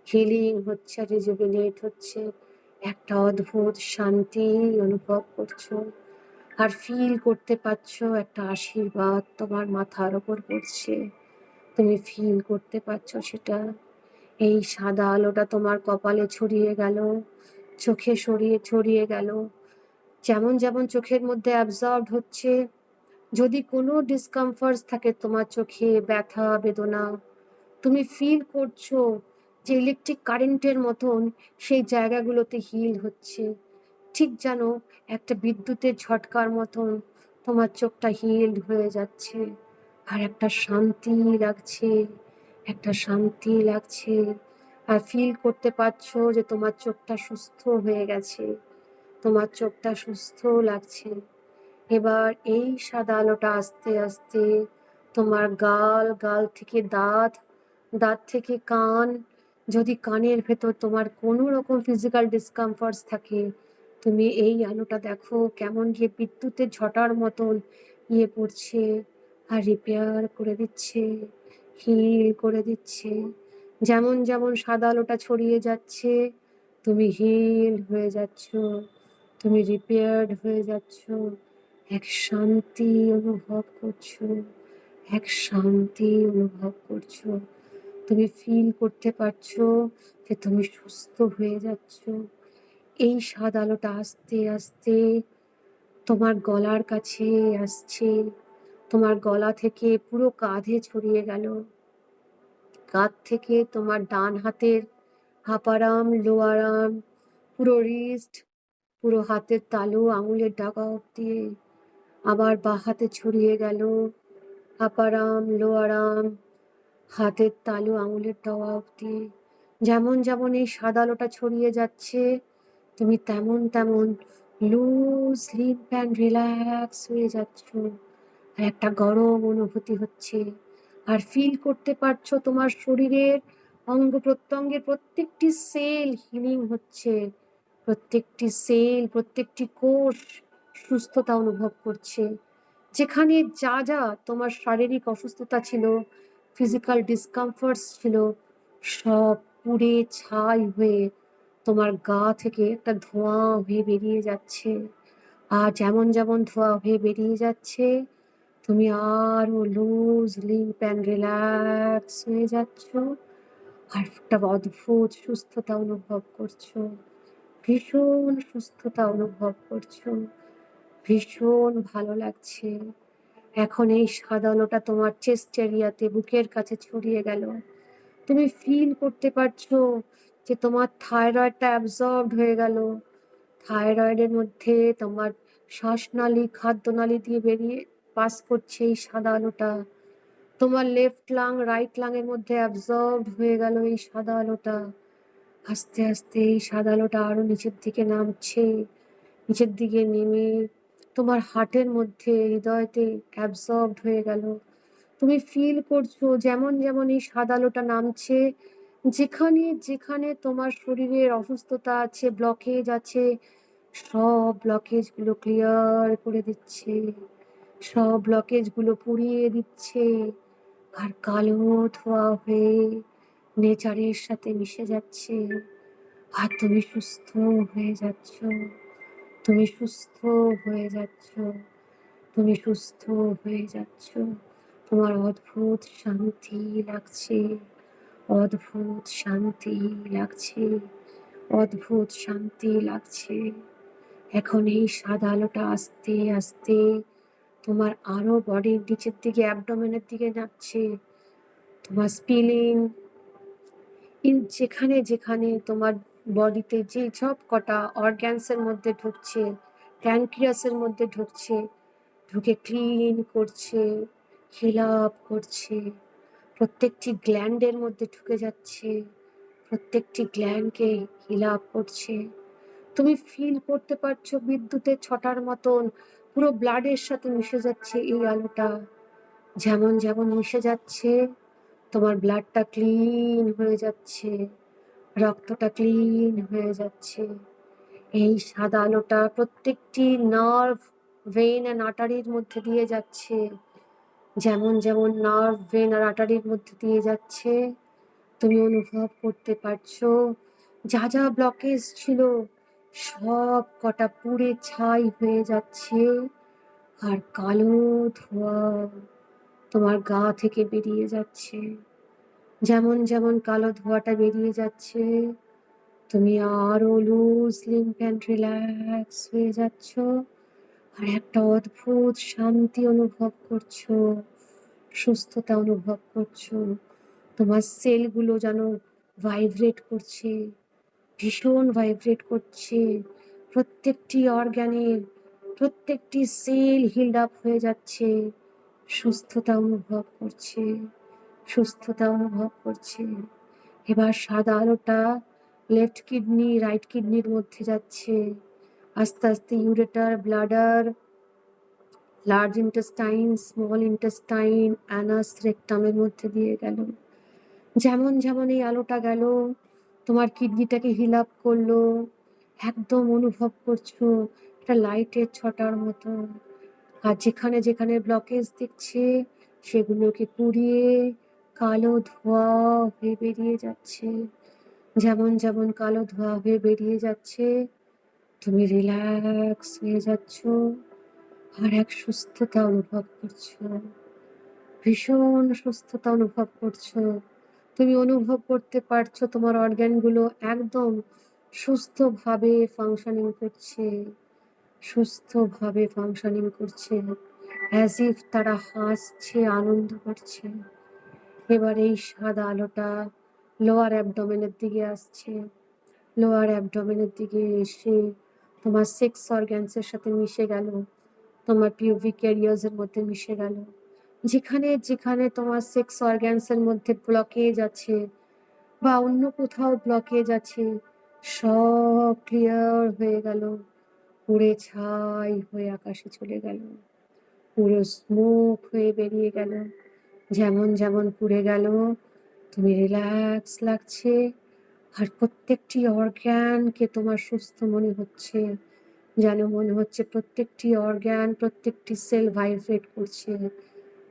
হিলিং হচ্ছে, রিজুভিনেট হচ্ছে। একটা অদ্ভুত শান্তি অনুভব করছো আর ফিল করতে পারছো একটা আশীর্বাদ তোমার মাথার ওপর পড়ছে। তুমি ফিল করতে পারছো সেটা। এই সাদা আলোটা তোমার কপালে ছড়িয়ে গেল, চোখে ছড়িয়ে গেল। যেমন, যেমন চোখের মধ্যে অ্যাবসর্বড হচ্ছে, যদি কোনো ডিসকমফর্টস থাকে তোমার চোখে, ব্যথা, বেদনা, তুমি ফিল করছো যে ইলেকট্রিক কারেন্টের মতন সেই জায়গাগুলোতে হিল হচ্ছে। ঠিক যেন একটা বিদ্যুতের ঝটকার মতন তোমার চোখটা হিলড হয়ে যাচ্ছে। আর একটা শান্তি লাগছে, একটা শান্তি লাগছে। আর ফিল করতে পারছো যে তোমার চোখটা সুস্থ হয়ে গেছে, তোমার চোখটা সুস্থ লাগছে। এবার এই সাদা আলোটা আস্তে আস্তে তোমার গাল, গাল থেকে দাঁত, দাঁত থেকে কান, যদি কানের ভেতর তোমার কোনো রকম ফিজিক্যাল ডিসকমফর্টস থাকে, তুমি এই আলোটা দেখো কেমন গিয়ে বিদ্যুতের ঝটার মতন ইয়ে পড়ছে আর রিপেয়ার করে দিচ্ছে, হিল করে দিচ্ছে। যেমন যেমন সাদা আলোটা ছড়িয়ে যাচ্ছে, তুমি হিল হয়ে যাচ্ছ, তুমি রিপেয়ার্ড হয়ে যাচ্ছ। এক শান্তি অনুভব করছো, এক শান্তি অনুভব করছো। তুমি ফিল করতে পারছো যে তুমি সুস্থ হয়ে যাচ্ছ। এই সাদা আলোটা আস্তে আস্তে তোমার গলার কাছে আসছে, তোমার গলা থেকে পুরো কাঁধে ছড়িয়ে গেল। কাঁধ থেকে তোমার ডান হাতের আপার আর্ম, লোয়ার আর্ম, পুরো রিস্ট, পুরো হাতের তালু, আঙুলের ডগা অব্দি, আবার বাঁ হাতে ছড়িয়ে গেল। আপার আর্ম, লোয়ার আর্ম, হাতের তালু, আঙুলের ডগা অব্দি। যেমন যেমন এই সাদা আলোটা ছড়িয়ে যাচ্ছে, তুমি তেমন তেমন লুজ, লিম্প অ্যান্ড রিল্যাক্স হয়ে যাচ্ছ। আর একটা গরম অনুভূতি হচ্ছে। আর ফিল করতে পারছো তোমার শরীরের অঙ্গ প্রত্যঙ্গের প্রত্যেকটি সেল হিলিং হচ্ছে, প্রত্যেকটি সেল, প্রত্যেকটি কোষ সুস্থতা অনুভব করছে। যেখানে যা যা তোমার শারীরিক অসুস্থতা ছিল, ফিজিক্যাল ডিসকমফর্টস ছিল, সব পুড়ে ছাই হয়ে তোমার গা থেকে একটা ধোঁয়া হয়ে বেরিয়ে যাচ্ছে। আর যেমন যেমন ধোঁয়া হয়ে বেরিয়ে যাচ্ছে, তুমি আরো লুজ, লিম্প অ্যান্ড রিল্যাক্স হয়ে যাচ্ছ। আর একটা অদ্ভুত সুস্থতা অনুভব করছো, ভীষণ সুস্থতা অনুভব করছো, ভীষণ ভালো লাগছে। এখন এই সাদা আলোটা তোমার চেস্ট এরিয়াতে, বুকের কাছে ছড়িয়ে গেল। তুমি ফিল করতে পারছো যে তোমার থাইরয়েডটা অ্যাবসর্বড হয়ে গেল। থাইরয়েডের মধ্যে তোমার শ্বাসনালী, খাদ্যনালী দিয়ে বেরিয়ে পাস করছে এই সাদা আলোটা। তোমার লেফট লাং, রাইট লাং এর মধ্যে অ্যাবসর্বড হয়ে গেল এই সাদা আলোটা। আস্তে আস্তে এই সাদা আলোটা আরো নিচের দিকে নামছে, নিচের দিকে নেমে তোমার হার্টের মধ্যে, হৃদয়তে অ্যাবসর্বড হয়ে গেল। তুমি ফিল করছো যেমন যেমন এই সাদা আলোটা নামছে, যেখানে যেখানে তোমার শরীরের অসুস্থতা আছে, ব্লকেজ আছে, সব ব্লকেজ গুলো ক্লিয়ার করে দিচ্ছে, সব ব্লকেজ গুলো পুড়িয়ে দিচ্ছে। আর কালো ধোয়া হয়ে নেচারের সাথে মিশে যাচ্ছে। আর তুমি সুস্থ হয়ে যাচ্ছ, তুমি সুস্থ হয়ে যাচ্ছ, তুমি সুস্থ হয়ে যাচ্ছ। তোমার অদ্ভুত শান্তি লাগছে, অদ্ভুত শান্তি লাগছে, অদ্ভুত শান্তি লাগছে। এখন এই সাদা আলোটা আস্তে আস্তে তোমার আরো বডির নিচের দিকে, অ্যাবডোমেনের দিকে যাচ্ছে। তোমার স্পিলিং, যেখানে যেখানে তোমার বডিতে যে সব কটা অর্গ্যানসের মধ্যে ঢুকছে, প্যানক্রিয়াসের মধ্যে ঢুকছে, ঢুকে ক্লিন করছে, হিল আপ করছে। প্রত্যেকটি গ্ল্যান্ডের মধ্যে ঢুকে যাচ্ছে, প্রত্যেকটি গ্ল্যান্ডকে হিল আপ করছে। তুমি ফিল করতে পারছো বিদ্যুতের ছটার মতন পুরো ব্লাডের সাথে মিশে যাচ্ছে এই আলোটা। যেমন যেমন মিশে যাচ্ছে, তোমার ব্লাডটা ক্লিন হয়ে যাচ্ছে, রক্তটা ক্লিন হয়ে যাচ্ছে। এই সাদা আলোটা প্রত্যেকটি নার্ভ, ভেইন অ্যান্ড আর্টারির মধ্যে দিয়ে যাচ্ছে। যেমন যেমন নার্ভ, ভেইন আর আর্টারির মধ্যে দিয়ে যাচ্ছে, তুমি অনুভব করতে পারছো যা যা ব্লকেজ ছিল সব কটা পুড়ে ছাই হয়ে যাচ্ছে। আর কালো ধোঁয়া তোমার গা থেকে বেরিয়ে যাচ্ছে, যেমন, যেমন কালো ধোঁয়াটা বেরিয়ে যাচ্ছে, তুমি আরো লুজ, লিম্প অ্যান্ড রিল্যাক্স হয়ে যাচ্ছ। আর একটা অদ্ভুত শান্তি অনুভব করছো, সুস্থতা অনুভব করছো। তোমার সেলগুলো যেন ভাইব্রেট করছে, ভীষণ ভাইব্রেট করছে। প্রত্যেকটি অর্গানের প্রত্যেকটি সেল হিল্ড আপ হয়ে যাচ্ছে। সুস্থতা অনুভব করছে, সুস্থতা অনুভব করছে। এবার সাদা আলোটা লেফট কিডনি, রাইট কিডনির মধ্যে যাচ্ছে। আস্তে, আস্তে ureter, bladder, large intestine, small intestine, anus, রেকটামের মধ্যে দিয়ে গেল। যেমন, যেমন এই আলোটা গেল, তোমার কিডনিটাকে হিল আপ করলো। একদম অনুভব করছো একটা লাইটের ছটার মতো। আর যেখানে, যেখানে ব্লকেজ দেখছে সেগুলোকে পুড়িয়ে কালো ধোঁয়া হয়ে বেরিয়ে যাচ্ছে। যেমন, যেমন কালো ধোঁয়া হয়ে বেরিয়ে যাচ্ছে, তুমি রিল্যাক্স হয়ে যাচ্ছ। আর এক সুস্থতা অনুভব করছো। ভীষণ সুস্থতা অনুভব করছো। তুমি অনুভব করতে পারছো তোমার অর্গানগুলো একদম সুস্থভাবে ফাংশনিং করছে, সুস্থভাবে ফাংশনিং করছে। অ্যাজ ইফ তারা হাসছে, আনন্দ করছে। এবার এই সাদা আলোটা লোয়ার অ্যাবডোমেনের দিকে আসছে। লোয়ার অ্যাবডোমেনের দিকে এসে তোমার সেক্স অর্গ্যানসের সাথে মিশে গেল। তোমার পিউবিক এরিয়াজের মধ্যে মিশে গেল। যেখানে, যেখানে তোমার সেক্স অর্গ্যানসের মধ্যে ব্লকেজ আছে বা অন্য কোথাও ব্লকেজ আছে, সব ক্লিয়ার হয়ে গেল। উড়ে ছাই হয়ে আকাশে চলে গেল। পুরো স্মোক হয়ে বেরিয়ে গেল। যেমন, যেমন পুড়ে গেল, তুমি রিল্যাক্স লাগছে। আর প্রত্যেকটি অর্গ্যানকে তোমার সুস্থ মনে হচ্ছে। যেন মনে হচ্ছে প্রত্যেকটি অর্গ্যান, প্রত্যেকটি সেল ভাইব্রেট করছে।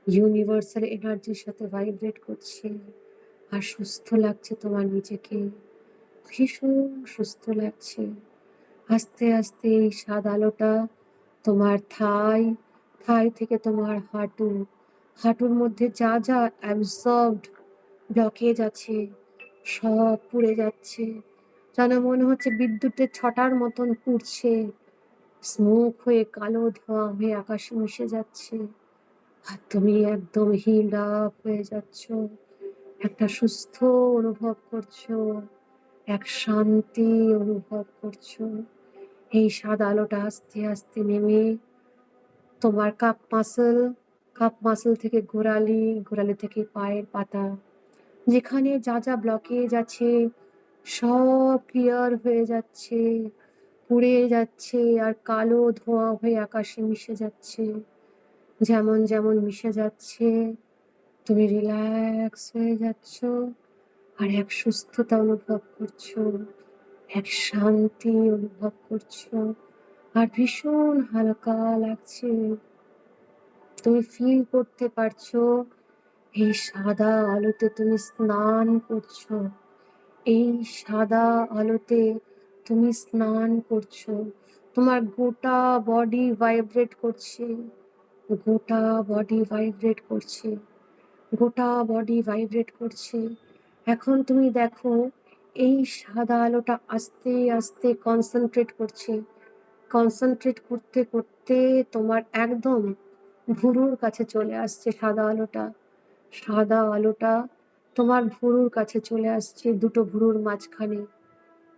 ইউনিভার্সাল এনার্জির সাথে ভাইব্রেট করছে। আর সুস্থ লাগছে তোমার নিজেকে। ভীষণ সুস্থ লাগছে। আস্তে, আস্তে এই সাদা আলোটা তোমার থাই, থাই থেকে তোমার হাঁটু, হাঁটুর মধ্যে যা, যা অ্যাবসর্বড ব্লকেজ আছে সব পুড়ে যাচ্ছে। যেন মনে হচ্ছে বিদ্যুতের ছটার মতন পুড়ছে। স্মোক হয়ে কালো ধোঁয়া হয়ে আকাশে মিশে যাচ্ছে। আর তুমি একদম হিলড আপ হয়ে যাচ্ছ। একটা সুস্থ অনুভব করছো, এক শান্তি অনুভব করছো। এই সাদা আলোটা আস্তে, আস্তে নেমে তোমার কাপ মাসল থেকে গোড়ালি, গোড়ালি থেকে পায়ের পাতা, যেখানে যা, যা ব্লকেজ আছে সব ক্লিয়ার হয়ে যাচ্ছে, পুড়ে যাচ্ছে আর কালো ধোঁয়া হয়ে আকাশে মিশে যাচ্ছে। যেমন, যেমন মিশে যাচ্ছে, তুমি রিল্যাক্স হয়ে যাচ্ছ। আর এক সুস্থতা অনুভব করছো, এক শান্তি অনুভব করছো। আর ভীষণ হালকা লাগছে। তুমি ফিল করতে পারছো এই সাদা আলোতে তুমি স্নান করছো। এই সাদা আলোতে তুমি স্নান করছো। তোমার গোটা বডি ভাইব্রেট করছে, গোটা বডি ভাইব্রেট করছে, গোটা বডি ভাইব্রেট করছে। এখন তুমি দেখো এই সাদা আলোটা আস্তে, আস্তে কনসেনট্রেট করছে। কনসেনট্রেট করতে, করতে তোমার একদম ভুরুর কাছে চলে আসছে সাদা আলোটা। সাদা আলোটা তোমার ভুরুর কাছে চলে আসছে, দুটো ভুরুর মাঝখানে।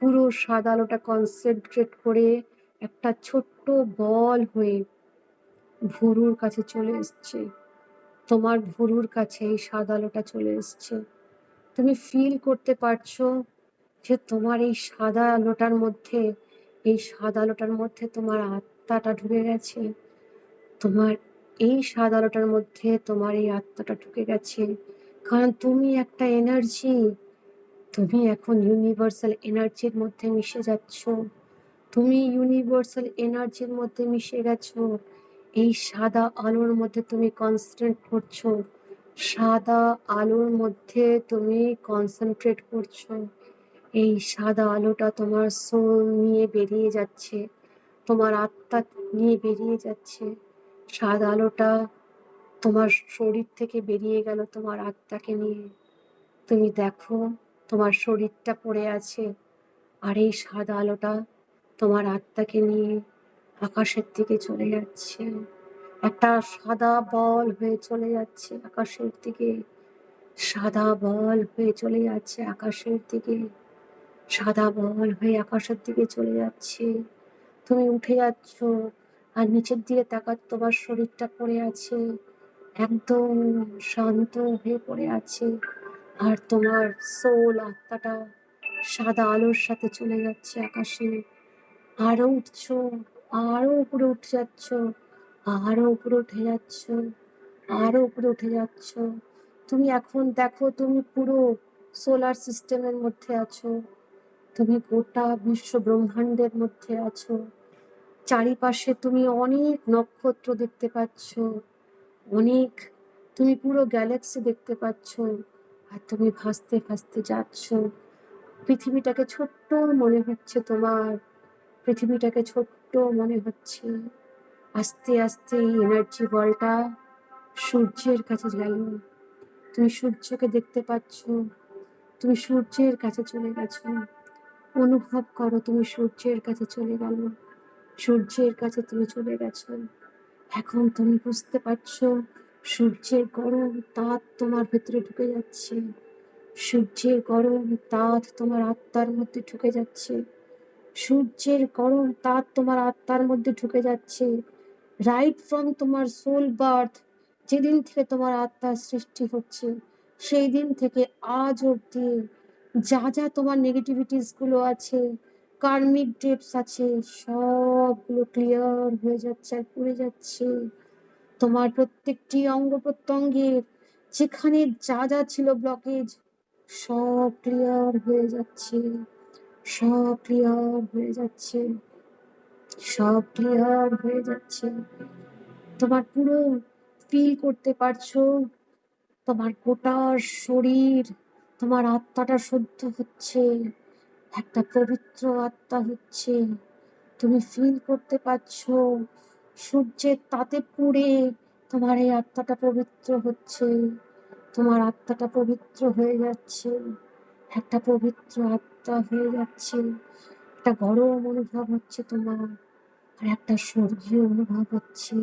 পুরো সাদা আলোটা কনসেনট্রেট করে একটা ছোট্ট বল হয়ে ভুরুর কাছে চলে এসছে। তোমার ভুরুর কাছে এই সাদা আলোটা চলে এসছে। তুমি ফিল করতে পারছো যে তোমার এই সাদা আলোটার মধ্যে, এই সাদা আলোটার মধ্যে তোমার আত্মাটা ঢুকে গেছে। তোমার এই সাদা আলোটার মধ্যে তোমার এই আত্মাটা ঢুকে গেছে। কারণ তুমি একটা এনার্জি, তুমি এখন ইউনিভার্সাল এনার্জির মধ্যে মিশে যাচ্ছ। তুমি ইউনিভার্সাল এনার্জির মধ্যে মিশে গেছো। এই সাদা আলোর মধ্যে তুমি কনসেন্ট্রেট করছো। সাদা আলোর মধ্যে তুমি কনসেন্ট্রেট করছো। এই সাদা আলোটা তোমার সোল নিয়ে বেরিয়ে যাচ্ছে, তোমার আত্মা নিয়ে বেরিয়ে যাচ্ছে। সাদা আলোটা তোমার শরীর থেকে বেরিয়ে গেল তোমার আত্মাকে নিয়ে। তুমি দেখো তোমার শরীরটা পড়ে আছে, আর এই সাদা আলোটা তোমার আত্মাকে নিয়ে আকাশের দিকে চলে যাচ্ছে। একটা সাদা বল হয়ে চলে যাচ্ছে আকাশের দিকে, সাদা বল হয়ে চলে যাচ্ছে আকাশের দিকে, সাদা বল হয়ে আকাশের দিকে চলে যাচ্ছে। তুমি উঠে যাচ্ছ, আর নিচের দিকে তোমার শরীরটা পড়ে আছে, একদম শান্ত হয়ে পড়ে আছে। আর তোমার সোল, আত্মাটা সাদা আলোর সাথে চলে যাচ্ছে আকাশে। আরো উঠছো, আরো উপরে উঠে যাচ্ছ, আরো উপরে উঠে যাচ্ছ, আরো উপরে উঠে যাচ্ছ। তুমি এখন দেখো তুমি পুরো সোলার সিস্টেমের মধ্যে আছো, তুমি গোটা বিশ্ব ব্রহ্মাণ্ডের মধ্যে আছো। চারিপাশে তুমি অনেক নক্ষত্র দেখতে পাচ্ছ, অনেক, তুমি পুরো গ্যালাক্সি দেখতে পাচ্ছ। আর তুমি ভাসতে ভাসতে যাচ্ছ। পৃথিবীটাকে ছোট্ট মনে হচ্ছে তোমার, পৃথিবীটাকে ছোট্ট মনে হচ্ছে। আস্তে আস্তে এই এনার্জি বলটা সূর্যের কাছে গেল। তুমি সূর্যকে দেখতে পাচ্ছ, তুমি সূর্যের কাছে চলে গেছো। অনুভব করো তুমি সূর্যের কাছে চলে গেল, সূর্যের কাছে তুমি চলে গেছো। এখন তুমি বুঝতে পারছো সূর্যের গরম তাপ তোমার ভেতরে ঢুকে যাচ্ছে, সূর্যের গরম তাপ তোমার আত্মার মধ্যে ঢুকে যাচ্ছে, সূর্যের গরম তাপ তোমার আত্মার মধ্যে ঢুকে যাচ্ছে। রাইট ফ্রম তোমার সোল বার্থ, যেদিন থেকে তোমার আত্মার সৃষ্টি হচ্ছে, সেই দিন থেকে আজ অব্দি যা যা তোমার নেগেটিভিটিস গুলো আছে, কার্মিক ডেপস আছে, সবগুলো ক্লিয়ার হয়ে যাচ্ছে আর পুড়ে যাচ্ছে। তোমার প্রত্যেকটি অঙ্গ প্রত্যঙ্গের যেখানে যা যা ছিল ব্লকেজ, সব ক্লিয়ার হয়ে যাচ্ছে, সব ক্লিয়ার হয়ে যাচ্ছে, সব ক্লিয়ার হয়ে যাচ্ছে। তোমার পুরো ফিল করতে পারছো তোমার গোটা শরীর, তোমার আত্মাটা শুদ্ধ হচ্ছে, একটা পবিত্র আত্মা হচ্ছে। তুমি ফিল করতে পারছো সূর্যের তাতে পুড়ে তোমার এই আত্মাটা পবিত্র হচ্ছে, তোমার আত্মাটা পবিত্র হয়ে যাচ্ছে, একটা পবিত্র আত্মা হয়ে যাচ্ছে। একটা গরম অনুভব হচ্ছে তোমার, আর একটা স্বর্গীয় অনুভব হচ্ছে,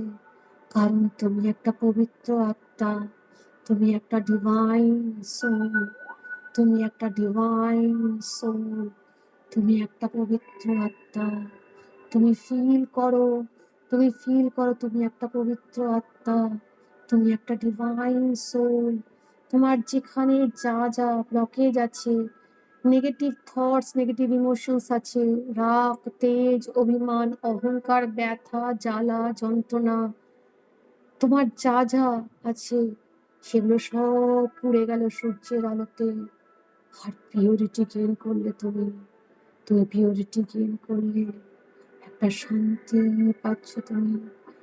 কারণ তুমি একটা পবিত্র আত্মা, তুমি একটা ডিভাইন সোল, তুমি একটা ডিভাইন সোল, তুমি একটা পবিত্র আত্মা। তুমি ফিল করো, তুমি ফিল করো তুমি একটা পবিত্র আত্মা, তুমি একটা ডিভাইন সোল। তোমার যেখানে যা যা ব্লকেজ আছে, নেগেটিভ থটস, নেগেটিভ ইমোশনস আছে, রাগ, তেজ, অভিমান, অহংকার, ব্যথা, জ্বালা, যন্ত্রণা, তোমার যা যা আছে সেগুলো সব পুড়ে গেল সূর্যের আলোতে। আর পিওরিটি গেইন করলে তুমি, তুমি পিওরিটি গেইন করলে, একটা শান্তি পাচ্ছ তুমি,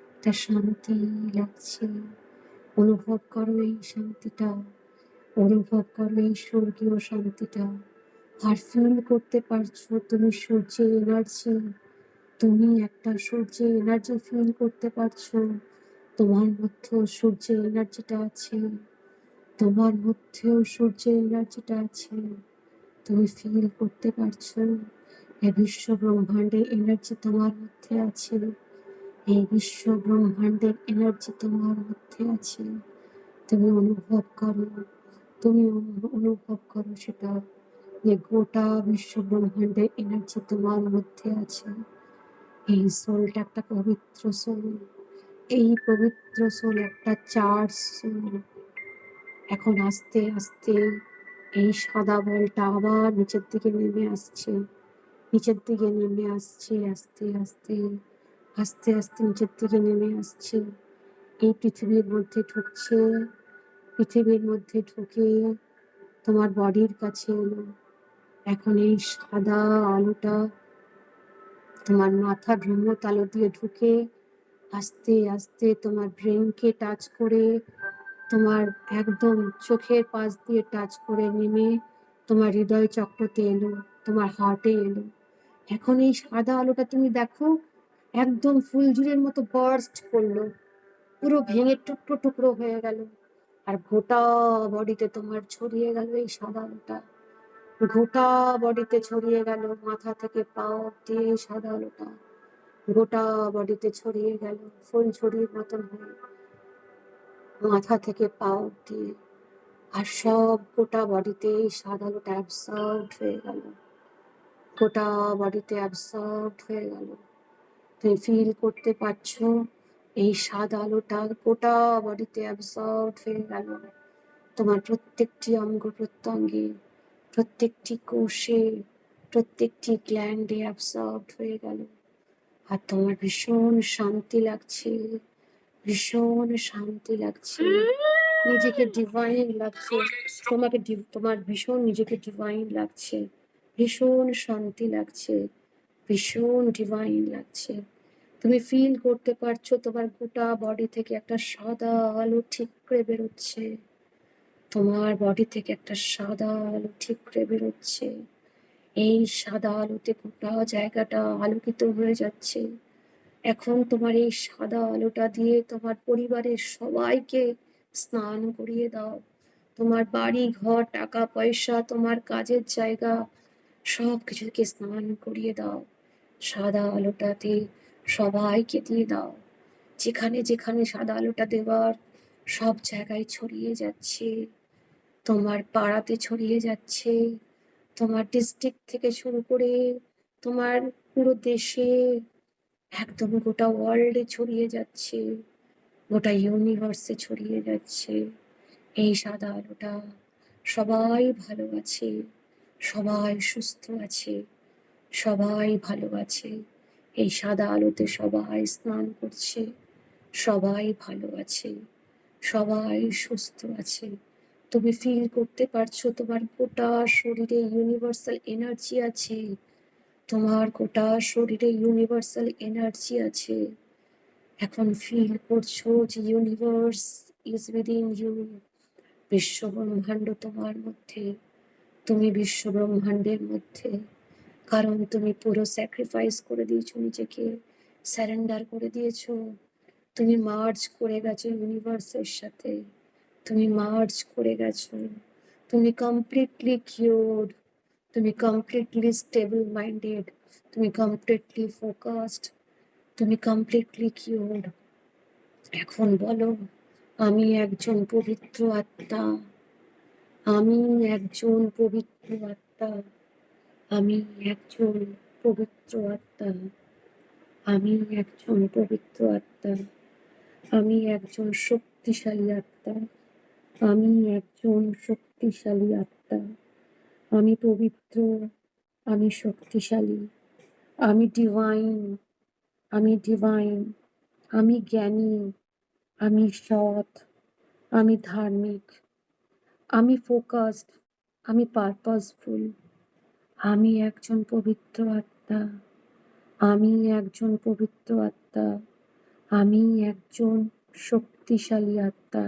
একটা শান্তি লাগছে। অনুভব করো এই শান্তিটা, অনুভব করো এই স্বর্গীয় শান্তিটা। আর ফিল করতে পারছো তুমি সূর্যের এনার্জি, তুমি একটা সূর্যের এনার্জি ফিল করতে পারছো। তোমার মধ্যেও সূর্যের এনার্জিটা আছে, তোমার মধ্যেও সূর্যের এনার্জিটা আছে। তুমি ফিল করতে পারছো এই বিশ্ব ব্রহ্মাণ্ডের এনার্জি তোমার মধ্যে আছে, এই বিশ্ব ব্রহ্মাণ্ডের এনার্জি তোমার মধ্যে আছে। তুমি অনুভব করো, তুমি অনুভব করো সেটা, যে গোটা বিশ্ব ব্রহ্মাণ্ডের এনার্জি তোমার মধ্যে আছে। এই সোলটা একটা পবিত্র সোল, এই পবিত্র সোল একটা চার্জ সোল। এখন আস্তে আস্তে এই সাদা বলটা আবার নিচের দিকে নেমে আসছে, নিচের দিকে নেমে আসছে, আস্তে আস্তে আস্তে আস্তে নিচের দিকে নেমে আসছে। এই পৃথিবীর মধ্যে ঢুকছে, পৃথিবীর মধ্যে ঢুকে তোমার বডির কাছে এলো। এখন এই সাদা আলোটা তোমার মাথা ভ্রূমতালো দিয়ে ঢুকে আস্তে আস্তে তোমার ব্রেনকে টাচ করে, তোমার একদম চোখের পাশ দিয়ে টাচ করে নেমে তোমার হৃদয় চক্রতে এলো, তোমার হার্টে এলো। এখন এই সাদা আলোটা তুমি দেখো একদম ফুলঝুরির মতো বার্স্ট করলো, পুরো ভেঙে টুকরো টুকরো হয়ে গেল। আর গোটা বডিতে তোমার ছড়িয়ে গেল এই সাদা আলোটা। গোটা বডিতে ছড়িয়ে গেল, মাথা থেকে পা অব্দি এই সাদা আলোটা গোটা বডিতে ছড়িয়ে গেল, ফুলঝুরির মতন হয়ে মাথা থেকে পা অব্দি। আর সব গোটা বডিতে এই সাদা আলোটা অ্যাবসর্বড হয়ে গেল, গোটা বডিতে অ্যাবসর্বড হয়ে গেল। তুমি ফিল করতে পারছো এই সাদা আলোটা গোটা বডিতে অ্যাবসর্বড হয়ে গেল। তোমার প্রত্যেকটি অঙ্গ প্রত্যঙ্গে, প্রত্যেকটি কোষে, প্রত্যেকটি গ্ল্যান্ডে অ্যাবসর্বড হয়ে গেল। আর তোমার ভীষণ শান্তি লাগছে, ভীষণ শান্তি লাগছে, নিজেকে ডিভাইন লাগছে। তোমার ভীষণ নিজেকে ডিভাইন লাগছে, ভীষণ শান্তি লাগছে, ভীষণ ডিভাইন লাগছে। তুমি ফিল করতে পারছো তোমার গোটা বডি থেকে একটা সাদা আলো ঠিকরে বেরোচ্ছে, তোমার বডি থেকে একটা সাদা আলো ঠিকরে বেরোচ্ছে। এই সাদা আলোতে গোটা জায়গাটা আলোকিত হয়ে যাচ্ছে। এখন তোমার এই সাদা আলোটা দিয়ে তোমার পরিবারের সবাইকে স্নান করিয়ে দাও। তোমার বাড়ি ঘর, টাকা পয়সা, তোমার কাজের জায়গা, সব কিছুকে স্নান করিয়ে দাও। সাদা আলোটাতে সবাইকে দিয়ে দাও। যেখানে যেখানে সাদা আলোটা দেওয়ার, সব জায়গায় ছড়িয়ে যাচ্ছে। তোমার পাড়াতে ছড়িয়ে যাচ্ছে, তোমার ডিস্ট্রিক্ট থেকে শুরু করে তোমার পুরো দেশে, একদম গোটা ওয়ার্ল্ডে ছড়িয়ে যাচ্ছে, গোটা ইউনিভার্সে ছড়িয়ে যাচ্ছে এই সাদা আলোটা। সবাই ভালো আছে, সবাই সুস্থ আছে, সবাই ভালো আছে। এই সাদা আলোতে সবাই স্নান করছে, সবাই ভালো আছে, সবাই সুস্থ আছে। তুমি ফিল করতে পারছো তোমার গোটা শরীরে ইউনিভার্সাল এনার্জি আছে, তোমার গোটা শরীরে ইউনিভার্সাল এনার্জি আছে। এখন ফিল করছো যে ইউনিভার্স ইজ উইদিন ইউ, বিশ্ব ব্রহ্মাণ্ড তোমার মধ্যে, তুমি বিশ্ব ব্রহ্মাণ্ডের মধ্যে। কারণ তুমি পুরো স্যাক্রিফাইস করে দিয়েছো, নিজেকে স্যারেন্ডার করে দিয়েছো। তুমি মার্জ করে গেছো ইউনিভার্সের সাথে, তুমি মার্জ করে গেছো। তুমি কমপ্লিটলি কিওর্ড, তুমি কমপ্লিটলি স্টেবল মাইন্ডেড, তুমি কমপ্লিটলি ফোকাসড, তুমি কমপ্লিটলি কিওর্ড। এখন বলো, আমি একজন পবিত্র আত্মা, আমি একজন পবিত্র আত্মা, আমি একজন পবিত্র আত্মা, আমি একজন পবিত্র আত্মা, আমি একজন শক্তিশালী আত্মা, আমি একজন শক্তিশালী আত্মা, আমি পবিত্র, আমি শক্তিশালী, আমি ডিভাইন, আমি ডিভাইন, আমি জ্ঞানী, আমি সৎ, আমি ধার্মিক, আমি ফোকাসড, আমি পারপাসফুল, আমি একজন পবিত্র আত্মা, আমি একজন পবিত্র আত্মা, আমি একজন শক্তিশালী আত্মা,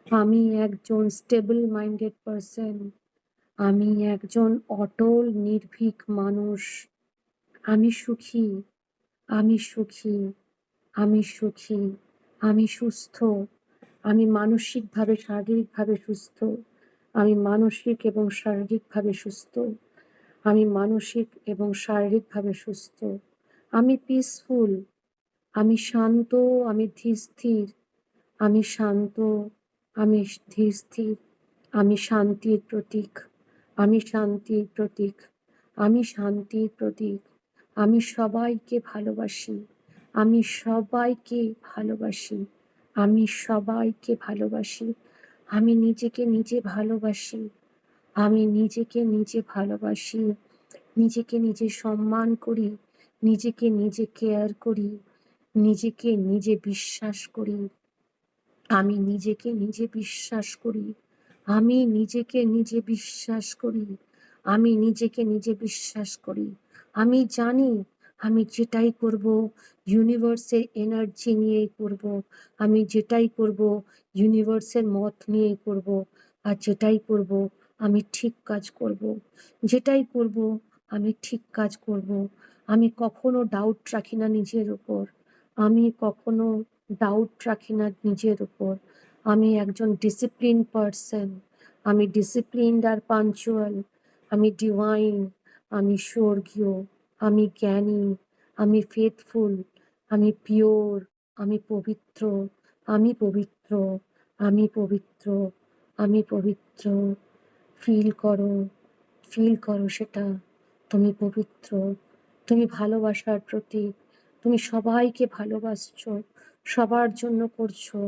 আমি একজন স্টেবল মাইন্ডেড পারসন, আমি একজন অটল নির্ভীক মানুষ, আমি সুখী, আমি সুখী, আমি সুখী, আমি সুস্থ, আমি মানসিকভাবে শারীরিকভাবে সুস্থ, আমি মানসিক এবং শারীরিকভাবে সুস্থ, আমি মানসিক এবং শারীরিকভাবে সুস্থ, আমি পিসফুল, আমি শান্ত, আমি ধীর, আমি শান্ত, আমি ধীর, আমি শান্তির প্রতীক, আমি শান্তির প্রতীক, আমি শান্তির প্রতীক, আমি সবাইকে ভালোবাসি, আমি সবাইকে ভালোবাসি, আমি সবাইকে ভালোবাসি, আমি নিজেকে নিজে ভালোবাসি, আমি নিজেকে নিজে ভালোবাসি, নিজেকে নিজে সম্মান করি, নিজেকে নিজে কেয়ার করি, নিজেকে নিজে বিশ্বাস করি, আমি নিজেকে নিজে বিশ্বাস করি, আমি নিজেকে নিজে বিশ্বাস করি, আমি নিজেকে নিজে বিশ্বাস করি। আমি জানি আমি যেটাই করব ইউনিভার্সের এনার্জি নিয়েই করব, আমি যেটাই করব ইউনিভার্সের মত নিয়েই করব, আর যেটাই করব আমি ঠিক কাজ করব, যেটাই করব আমি ঠিক কাজ করব। আমি কখনো ডাউট রাখি না নিজের উপর, আমি কখনো ডাউট রাখি না নিজের উপর, আমি একজন ডিসিপ্লিন পার্সন, আমি ডিসিপ্লিনড আর পাঞ্চুয়াল, আমি ডিভাইন, আমি স্বর্গীয়, আমি জ্ঞানী, আমি ফেথফুল, আমি পিওর, আমি পবিত্র, আমি পবিত্র, আমি পবিত্র, আমি পবিত্র। ফিল করো, ফিল করো সেটা। তুমি পবিত্র, তুমি ভালোবাসার প্রতীক, তুমি সবাইকে ভালোবাসছো, সবার জন্য করছো,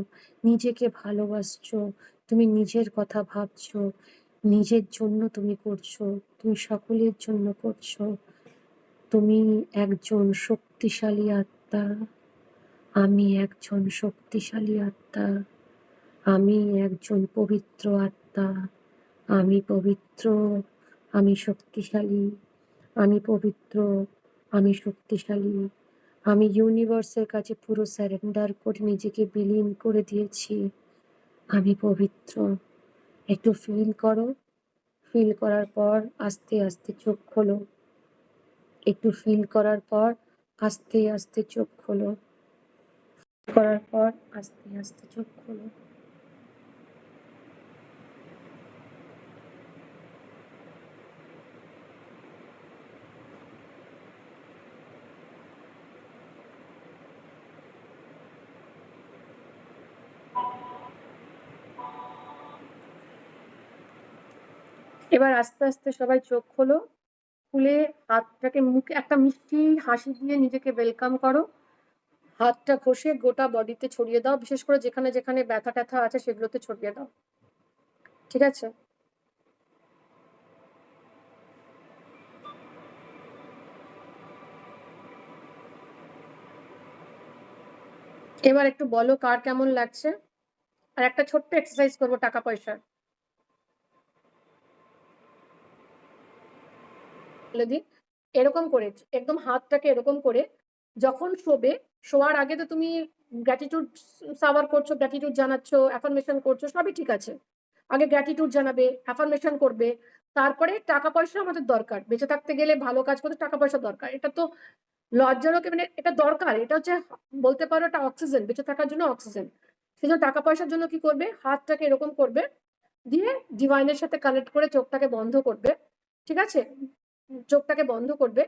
নিজেকে ভালোবাসছো, তুমি নিজের কথা ভাবছো, নিজের জন্য তুমি করছো, তুমি সকলের জন্য করছো। তুমি একজন শক্তিশালী আত্মা, আমি একজন শক্তিশালী আত্মা, আমি একজন পবিত্র আত্মা, আমি পবিত্র, আমি শক্তিশালী, আমি পবিত্র, আমি শক্তিশালী, আমি ইউনিভার্সের কাছে পুরো সারেন্ডার করে নিজেকে বিলীন করে দিয়েছি, আমি পবিত্র। একটু ফিল করো, ফিল করার পর আস্তে আস্তে চোখ খোলো, একটু ফিল করার পর আস্তে আস্তে চোখ খোলো, করার পর আস্তে আস্তে চোখ খোলো। এবার আস্তে আস্তে সবাই চোখ খোলো, খুলে হাতটাকে মুখে একটা মিষ্টি হাসি দিয়ে নিজেকে ওয়েলকাম করো। হাতটা ঘষে গোটা বডিতে ছড়িয়ে দাও, বিশেষ করে যেখানে যেখানে ব্যথা ট্যাথা আছে সেগুলোতে ছড়িয়ে দাও, ঠিক আছে? এবার একটু বলো কার কেমন লাগছে। আর একটা ছোট্ট এক্সারসাইজ করবো টাকা পয়সার, বলে দিই। এরকম করে একদম হাতটাকে এরকম করে যখন শোবে, শোয়ার আগে তো তুমি গ্র্যাটিটিউড সাওয়ার করছো, গ্র্যাটিটিউড জানাচ্ছ, অ্যাফার্মেশন করছো, সবই ঠিক আছে। আগে গ্র্যাটিটিউড জানাবে, অ্যাফার্মেশন করবে, তারপরে টাকা পয়সা আমাদের দরকার। বেঁচে থাকতে গেলে ভালো কাজ করতে টাকা পয়সা দরকার, এটা তো লজ্জারও মানে এটা দরকার, এটা হচ্ছে বলতে পারো এটা অক্সিজেন, বেঁচে থাকার জন্য অক্সিজেন। সেজন্য টাকা পয়সার জন্য কি করবে, হাতটাকে এরকম করবে, দিয়ে ডিভাইনের সাথে কানেক্ট করে চোখটাকে বন্ধ করবে, ঠিক আছে? চোখটাকে বন্ধ করবে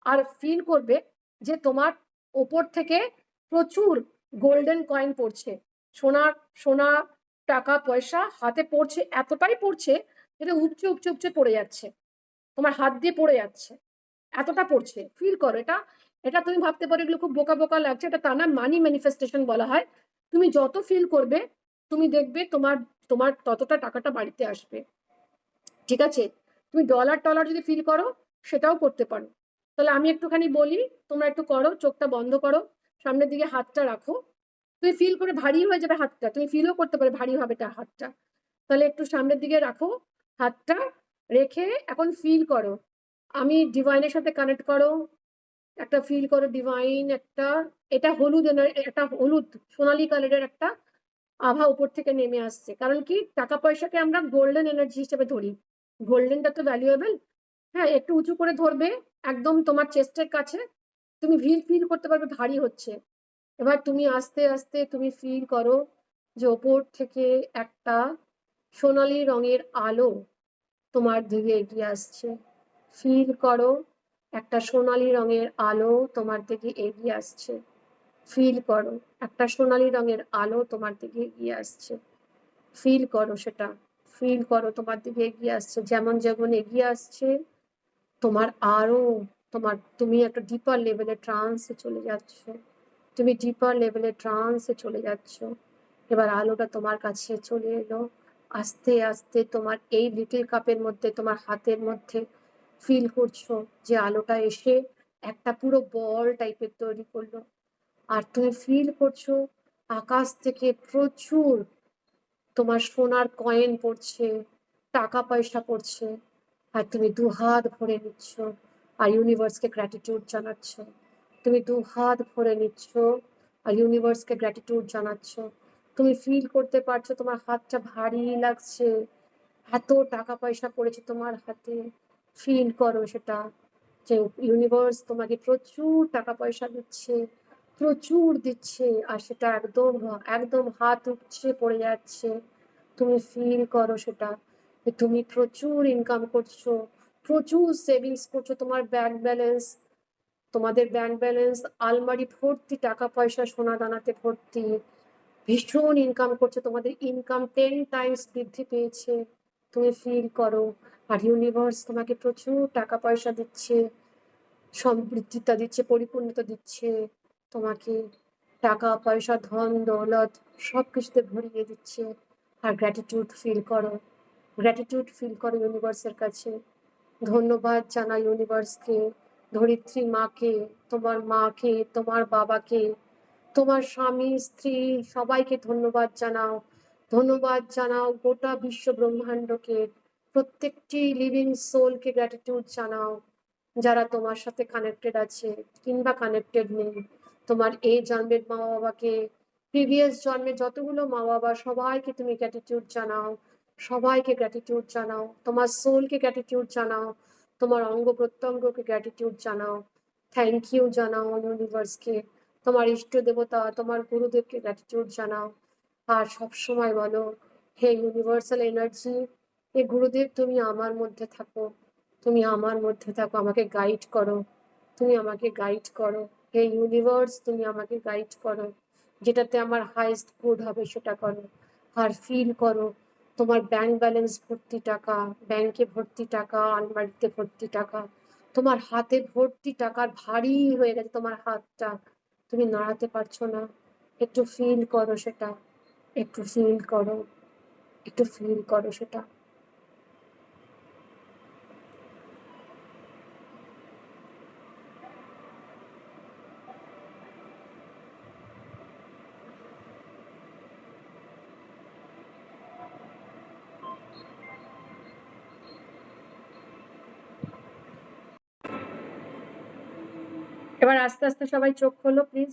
আর ফিল করবে যে তোমার ওপর থেকে প্রচুর গোল্ডেন কয়েন পড়ছে, সোনার সোনা টাকা পয়সা হাতে পড়ছে, এতটাই পড়ছে যেটা উপচে উপচে উপচে পড়ে যাচ্ছে, তোমার হাত দিয়ে পড়ে যাচ্ছে, এতটা পড়ছে। ফিল করো এটা। এটা তুমি ভাবতে পারো এগুলো খুব বোকা বোকা লাগছে, এটা তা না, মানি ম্যানিফেস্টেশন বলা হয়। তুমি যত ফিল করবে তুমি দেখবে তোমার তোমার ততটা টাকাটা বাড়িতে আসবে, ঠিক আছে? তুমি ডলার টলার যদি ফিল করো সেটাও করতে পারো। তাহলে আমি একটুখানি বলি, তোমরা একটু করো, চোখটা বন্ধ করো, সামনের দিকে হাতটা রাখো, তুমি ফিল করে ভারী হয়ে যাবে হাতটা, তুমি ফিলও করতে পারো ভারী হবে হাতটা। তাহলে একটু সামনের দিকে রাখো হাতটা, রেখে এখন ফিল করো, আমি ডিভাইনের সাথে কানেক্ট করো, একটা ফিল করো ডিভাইন একটা, এটা হলুদ একটা হলুদ সোনালী কালারের একটা আভা উপর থেকে নেমে আসছে। কারণ কি, টাকা পয়সাকে আমরা গোল্ডেন এনার্জি হিসেবে ধরি, গোল্ডেনটা তো ভ্যালুয়েবল। হ্যাঁ, একটু উঁচু করে ধরবে, একদম তোমার চেস্টের কাছে, তুমি ফিল করতে পারবে ভারী হচ্ছে। এবার তুমি আস্তে আস্তে তুমি ফিল করো যে ওপর থেকে একটা সোনালী রঙের আলো তোমার দিকে এগিয়ে আসছে। ফিল করো একটা সোনালী রঙের আলো তোমার দিকে এগিয়ে আসছে। ফিল করো একটা সোনালী রঙের আলো তোমার দিকে এগিয়ে আসছে। ফিল করো সেটা, ফিল করো তোমার দিকে এগিয়ে আসছে। যেমন যেমন এগিয়ে আসছে তোমার আরো তুমি একটা ডিপার লেভেলে ট্রান্সে চলে যাচ্ছ, তুমি ডিপার লেভেলে ট্রান্সে চলে যাচ্ছ। এবার আলোটা তোমার কাছে চলে এলো, আস্তে আস্তে তোমার এই লিটল কাপের মধ্যে, তোমার হাতের মধ্যে ফিল করছো যে আলোটা এসে একটা পুরো বল টাইপের তৈরি করলো। আর তুমি ফিল করছো আকাশ থেকে প্রচুর তোমার সোনার কয়েন পড়ছে, টাকা পয়সা পড়ছে, আর তুমি দুহাত ভরে নিচ্ছ আর ইউনিভার্সকে গ্র্যাটিটিউড জানাচ্ছ। তুমি দুহাত ভরে নিচ্ছ আর ইউনিভার্সকে গ্র্যাটিটিউড জানাচ্ছ। তুমি ফিল করতে পারছো তোমার হাতটা ভারী লাগছে, এত টাকা পয়সা পড়েছে তোমার হাতে। ফিল করো সেটা, যে ইউনিভার্স তোমাকে প্রচুর টাকা পয়সা দিচ্ছে, প্রচুর দিচ্ছে আর সেটা একদম হাত উপচে পড়ে যাচ্ছে। তুমি ফিল করো সেটা যে তুমি প্রচুর ইনকাম করছো, প্রচুর সেভিংস করছো। তোমাদের ব্যাংক ব্যালেন্স আলমারি ভর্তি টাকা পয়সা সোনা দানাতে ভর্তি। ভীষণ ইনকাম করছো, তোমাদের ইনকাম 10 টাইমস বৃদ্ধি পেয়েছে। তুমি ফিল করো। আর ইউনিভার্স তোমাকে প্রচুর টাকা পয়সা দিচ্ছে, সমৃদ্ধিতা দিচ্ছে, পরিপূর্ণতা দিচ্ছে তোমাকে। টাকা পয়সা ধন দৌলত সবকিছুতে ভরিয়ে দিচ্ছে। আর গ্র্যাটিটিউড ফিল করো ইউনিভার্সের কাছে। ধন্যবাদ জানাই ইউনিভার্সকে, ধরিত্রী মাকে, তোমার বাবাকে, তোমার স্বামী স্ত্রী সবাইকে ধন্যবাদ জানাও গোটা বিশ্ব ব্রহ্মাণ্ডকে, প্রত্যেকটি লিভিং সোলকে গ্র্যাটিটিউড জানাও, যারা তোমার সাথে কানেক্টেড আছে কিংবা কানেক্টেড নেই। তোমার এই জন্মের মা বাবাকে, প্রিভিয়াস জন্মে যতগুলো মা বাবা সবাইকে তুমি গ্র্যাটিটিউড জানাও। তোমার সোলকে গ্র্যাটিটিউড জানাও, তোমার অঙ্গ প্রত্যঙ্গকে গ্র্যাটিটিউড জানাও, থ্যাংক ইউ জানাও ইউনিভার্সকে। তোমার ইষ্ট দেবতা, তোমার গুরুদেবকে গ্র্যাটিটিউড জানাও। আর সবসময় বলো, হে ইউনিভার্সাল এনার্জি, হে গুরুদেব, তুমি আমার মধ্যে থাকো, আমাকে গাইড করো। হে ইউনিভার্স, তুমি আমাকে গাইড করো, যেটাতে আমার হাইয়েস্ট গুড হবে সেটা করো। আর ফিল করো তোমার ব্যাংক ব্যালেন্স ভর্তি টাকা, ব্যাংকে ভর্তি টাকা, আলমারিতে ভর্তি টাকা, তোমার হাতে ভর্তি টাকার ভারী হয়ে গেছে তোমার হাতটা, তুমি নাড়াতে পারছো না। একটু ফিল করো সেটা, একটু ফিল করো সেটা। এবার আস্তে আস্তে সবাই চোখ খোলো প্লিজ।